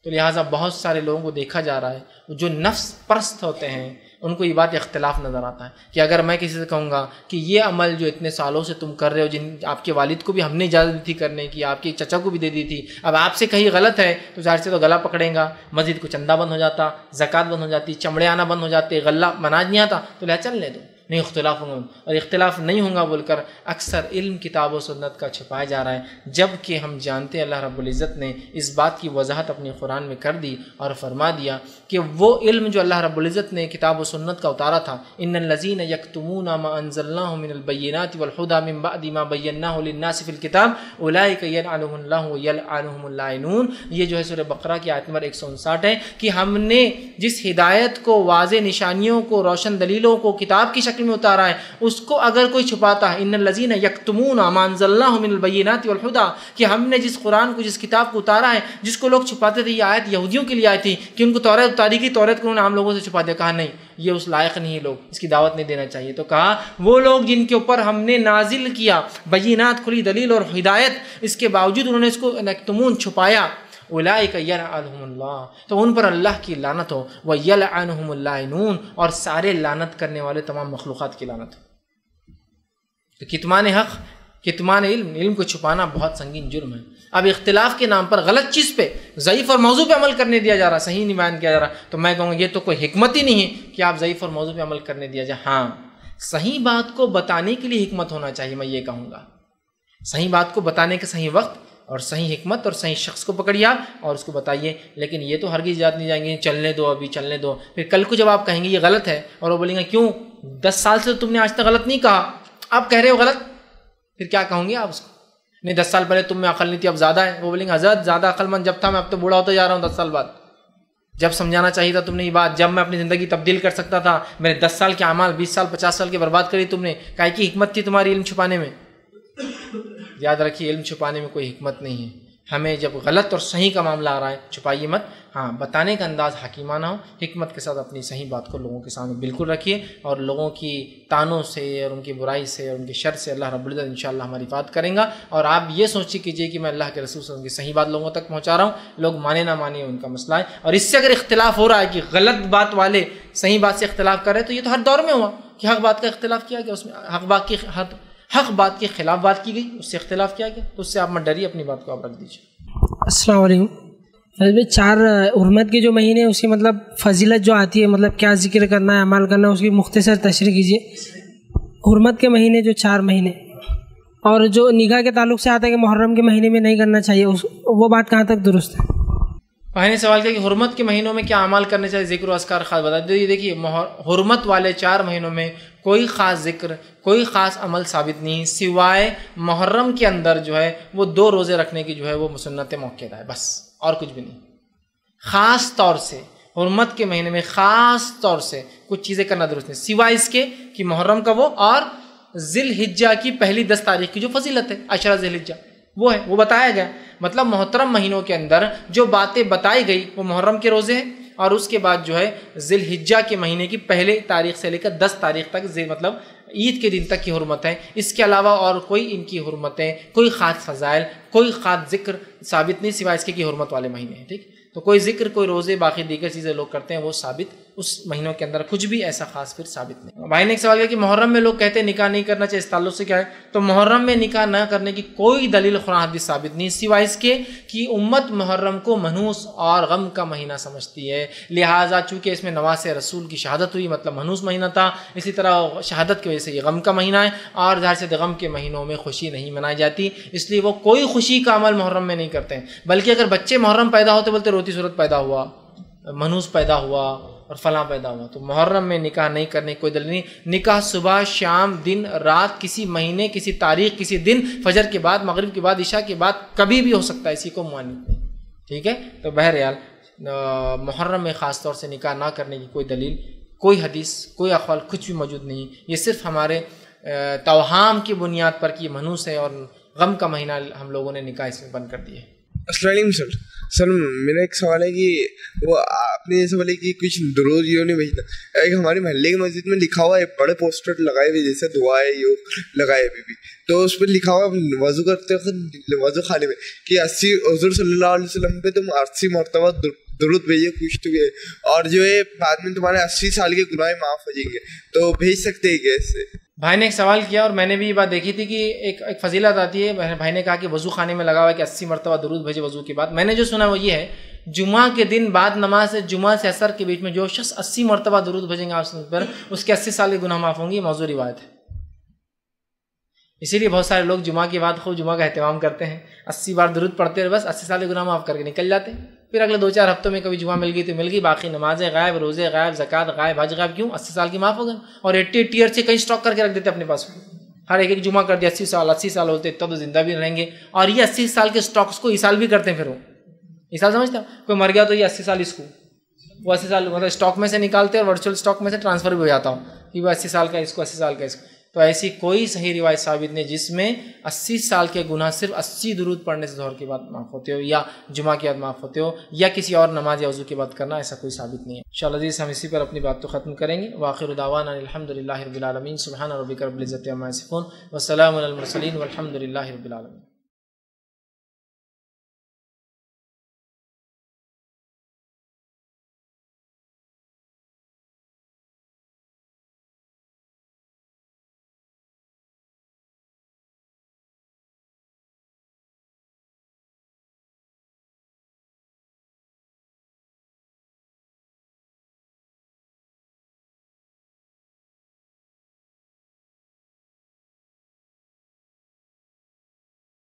تو لہٰذا بہت سارے لوگوں کو دیکھا جا رہا ہے جو نفس پرست ہوتے ہیں، ان کو یہ بات اختلاف نظر آتا ہے کہ اگر میں کسی سے کہوں گا کہ یہ عمل جو اتنے سالوں سے تم کر رہے ہو، جن آپ کے والد کو بھی ہم نے اجازت دی تھی کرنے کی، آپ کے چچا کو بھی دے دی تھی، اب آپ سے کہیں غلط ہے تو ظاہر سے تو گلا پکڑیں گا، مسجد کو چندہ بند ہو جاتا، زکوٰۃ بند ہو جاتی، چمڑے آنا بند ہو جاتے، غلہ مناج نہیں آتا، تو لہٰذا چلنے دو، نہیں اختلاف ہوں گا، اور اختلاف نہیں ہوں گا بول کر اکثر علم کتاب و سنت کا چھپایا جا رہا ہے، جب کہ ہم جانتے ہیں اللہ رب العزت نے اس بات کی وضاحت اپنے قرآن میں کر دی اور فرما دیا کہ وہ علم جو اللہ رب العزت نے کتاب و سنت کا اتارا تھا، ان الذین یکتمون ما انزلناه من البینات والہدی من بعد ما بیناہ للناس فی الکتاب اولئک یلعنهم اللہ ویلعنهم اللاعنون، یہ جو ہے سورہ بقرہ کی آیت نمبر 159 ہے کہ ہم نے جس ہدایت کو، واضح نشانیوں کو، روشن دلیلوں کو کتاب کی شکل میں اتارا ہے، اس کو اگر کوئی چھپاتا ہے، ان الذین یکتمون ما انزلناه من البینات والہدی، کہ ہم نے جس قرآن کو، جس کتاب کو اتارا ہے، جس کو لوگ چھپاتے تھے، یہ آیت یہودیوں کے لیے آئی تھی کہ ان کو توریت اتاری کی، توریت کو انہوں نے عام لوگوں سے چھپا دیا، کہا نہیں یہ اس لائق نہیں ہے، لوگ اس کی دعوت نہیں دینا چاہیے، تو کہا وہ لوگ جن کے اوپر ہم نے نازل کیا بینات، کھلی دلیل اور ہدایت، اس کے باوجود انہوں نے اس کو یکتمون چھپایا، اولئک یلعنهم اللہ، تو ان پر اللہ کی لعنت ہو، ویلعنهم اللاعنون، اور سارے لعنت کرنے والے تمام مخلوقات کی لعنت ہو۔ تو کتمان حق کتمان علم کو چھپانا بہت سنگین جرم ہے. اب اختلاف کے نام پر غلط چیز پہ، ضعیف اور موضوع پہ عمل کرنے دیا جا رہا، صحیح نہیں بیان کیا جا رہا، تو میں کہوں گا یہ تو کوئی حکمت ہی نہیں ہے کہ آپ ضعیف اور موضوع پہ عمل کرنے دیا جائے. ہاں، صحیح بات کو بتانے کے لیے حکمت ہونا چاہیے، میں یہ کہوں گا. صحیح بات کو بتانے کا صحیح وقت اور صحیح حکمت اور صحیح شخص کو پکڑیے آپ اور اس کو بتائیے. لیکن یہ تو ہرگز یاد نہیں جائیں گے چلنے دو، ابھی چلنے دو. پھر کل کو جب آپ کہیں گے یہ غلط ہے اور وہ بولیں گے کیوں 10 سال سے تم نے آج تک غلط نہیں کہا، آپ کہہ رہے ہو غلط، پھر کیا کہوں گے آپ اس کو؟ نہیں 10 سال پہلے تم میں عقل نہیں تھی، اب زیادہ ہے. وہ بولیں گے حضرت زیادہ عقل مند جب تھا، میں اب تو بوڑھا ہوتا جا رہا ہوں 10 سال بعد. جب سمجھانا چاہیے تھا تم نے یہ بات، جب میں اپنی زندگی تبدیل کر سکتا تھا، میرے 10 سال کے اعمال 20 سال 50 سال کے برباد کری تم نے. کاہے کی حکمت تھی تمہاری علم چھپانے میں؟ یاد رکھیے علم چھپانے میں کوئی حکمت نہیں ہے. ہمیں جب غلط اور صحیح کا معاملہ آ رہا ہے چھپائیے مت. ہاں، بتانے کا انداز حکیمانہ ہو، حکمت کے ساتھ اپنی صحیح بات کو لوگوں کے سامنے بالکل رکھیے. اور لوگوں کی طعنوں سے اور ان کی برائی سے اور ان کے شر سے اللہ رب العزت انشاءاللہ ہماری حفاظت کریں گا. اور آپ یہ سوچی کیجئے کہ میں اللہ کے رسول سے ان کی صحیح بات لوگوں تک پہنچا رہا ہوں، لوگ مانے نہ مانے ان کا مسئلہ ہے. اور اس سے اگر اختلاف ہو رہا ہے کہ غلط بات والے صحیح بات سے اختلاف کر رہے ہیں، تو یہ تو ہر دور میں ہوا کہ حق بات کا اختلاف کیا گیا، اس میں حق بات کے خلاف بات کی گئی، اس سے اختلاف کیا گیا. تو اس سے آپ مت ڈریے، اپنی بات کو آپ رکھ دیجیے. السلام علیکم. فیض 4 حرمت کے جو مہینے اس کی مطلب فضیلت جو آتی ہے، مطلب کیا ذکر کرنا ہے، عمل کرنا ہے، اس کی مختصر تشریح کیجیے. حرمت کے مہینے جو 4 مہینے، اور جو نکاح کے تعلق سے آتا ہے کہ محرم کے مہینے میں نہیں کرنا چاہیے، وہ بات کہاں تک درست ہے؟ بھائی نے سوال کیا کہ حرمت کے مہینوں میں کیا اعمال کرنے چاہیے، ذکر و اذکار خاص بتا دیجیے. دیکھیے حرمت والے 4 مہینوں میں کوئی خاص ذکر، کوئی خاص عمل ثابت نہیں، سوائے محرم کے اندر جو ہے وہ 2 روزے رکھنے کی جو ہے وہ سنت موقع ہے، بس اور کچھ بھی نہیں. خاص طور سے حرمت کے مہینے میں خاص طور سے کچھ چیزیں کرنا درست نہیں، سوائے اس کے کہ محرم کا وہ اور ذی الحجہ کی پہلی 10 تاریخ کی جو فضیلت ہے، عشرہ ذی الحجہ، وہ ہے، وہ بتایا گیا. مطلب محترم مہینوں کے اندر جو باتیں بتائی گئی وہ محرم کے روزے ہیں، اور اس کے بعد جو ہے ذی الحجہ کے مہینے کی پہلے تاریخ سے لے کر 10 تاریخ تک، مطلب عید کے دن تک کی حرمت ہے. اس کے علاوہ اور کوئی ان کی حرمتیں، کوئی خاص فضائل، کوئی خاص ذکر ثابت نہیں، سوائے اس کے کہ حرمت والے مہینے ہیں. ٹھیک، تو کوئی ذکر، کوئی روزے، باقی دیگر چیزیں لوگ کرتے ہیں وہ ثابت اس مہینوں کے اندر کچھ بھی ایسا خاص پھر ثابت نہیں. بھائی نے ایک سوال کیا کہ محرم میں لوگ کہتے ہیں نکاح نہیں کرنا چاہیے، اس تعلق سے کیا ہے؟ تو محرم میں نکاح نہ کرنے کی کوئی دلیل قرآن حدیث ثابت نہیں، سوائے اس کے کہ امت محرم کو منحوس اور غم کا مہینہ سمجھتی ہے. لہٰذا چونکہ اس میں نواز رسول کی شہادت ہوئی، مطلب منحوس مہینہ تھا، اسی طرح شہادت کی وجہ سے یہ غم کا مہینہ ہے، اور ظاہر سے غم کے مہینوں میں خوشی نہیں منائی جاتی، اس لیے وہ کوئی خوشی کا عمل محرم میں نہیں کرتے ہیں. بلکہ اگر بچے محرم پیدا ہوتے بولتے روتی صورت پیدا ہوا، منحوس پیدا ہوا اور فلاں پیدا ہوا، تو محرم میں نکاح نہیں کرنے کی کوئی دلیل نہیں. نکاح صبح، شام، دن، رات، کسی مہینے، کسی تاریخ، کسی دن، فجر کے بعد، مغرب کے بعد، عشاء کے بعد، کبھی بھی ہو سکتا ہے، اسی کو مانیت نہیں. ٹھیک ہے، تو بہرحال محرم میں خاص طور سے نکاح نہ کرنے کی کوئی دلیل، کوئی حدیث، کوئی اقوال کچھ بھی موجود نہیں. یہ صرف ہمارے توہام کی بنیاد پر کہ یہ منحوس ہے اور غم کا مہینہ ہم لوگوں نے نکاح اس میں بند کر دیا ہے. السلام علیکم سر میرا ایک سوال ہے کہ وہ آپ نے یہ بولے کہ کچھ درود یوں نہیں بھیجتا. ایک ہمارے محلے کی مسجد میں لکھا ہوا ہے، بڑے پوسٹر لگائے ہوئے جیسے دعائیں یوں لگائے ابھی بھی، تو اس پہ لکھا ہوا وضو کرتے وقت وضو خانے میں کہ 80 حضور صلی اللہ علیہ وسلم پہ تم 80 مرتبہ درود بھیجیے، کچھ تو ہے، اور جو ہے بعد میں تمہارے 80 سال کے گناہ معاف ہو جائیں گے. تو بھیج سکتے ہیں کیا اس سے؟ بھائی نے ایک سوال کیا اور میں نے بھی یہ بات دیکھی تھی کہ ایک فضیلت آتی ہے. بھائی نے کہا کہ وضو خانے میں لگا ہوا ہے کہ 80 مرتبہ درود بھیجے وضو کے بعد. میں نے جو سنا وہ یہ ہے، جمعہ کے دن بعد نماز جمعہ سے عصر کے بیچ میں جو شخص 80 مرتبہ درود بھیجیں گے آپ پر، اس کے 80 سال کے گناہ معاف ہوں گے. یہ موضوع روایت ہے، اسی لیے بہت سارے لوگ جمعہ کے بعد خوب جمعہ کا اہتمام کرتے ہیں، 80 بار درود پڑھتے ہیں، بس 80 سال کے گناہ معاف کر کے نکل جاتے ہیں. پھر اگلے 2-4 ہفتوں میں کبھی جمعہ مل گئی تو مل گئی، باقی نمازیں غائب، روزے غائب، زکوٰۃ غائب، حج غائب. کیوں؟ 80 سال کی معاف ہو گئے. اور 80 ایئر سے کہیں اسٹاک کر کے رکھ دیتے اپنے پاس، ہر ایک جمعہ کر دیا 80 سال ہوتے تب تو زندہ بھی رہیں گے. اور یہ 80 سال کے اسٹاکس کو ایسال بھی کرتے ہیں. پھر وہ ایسال سمجھتے ہیں، کوئی مر گیا تو یہ 80 سال اس کو، وہ 80 سال مطلب اسٹاک میں سے نکالتے ہیں اور ورچوئل اسٹاک میں سے ٹرانسفر بھی ہو جاتا ہوں کہ وہ 80 سال کا اس کو، 80 سال کا اس کو. تو ایسی کوئی صحیح روایت ثابت نہیں جس میں 80 سال کے گناہ صرف 80 درود پڑھنے سے ظہر کے بعد معاف ہوتے ہو، یا جمعہ کے بعد معاف ہوتے ہو، یا کسی اور نماز یا وضو کے بعد کرنا، ایسا کوئی ثابت نہیں ہے. انشاءاللہ عزیز ہم اسی پر اپنی بات تو ختم کریں گے. وآخر دعوانا الحمدللہ رب العالمین. سبحان ربک رب العزۃ عما یصفون وسلام علی المرسلین والحمد للہ رب العالمین.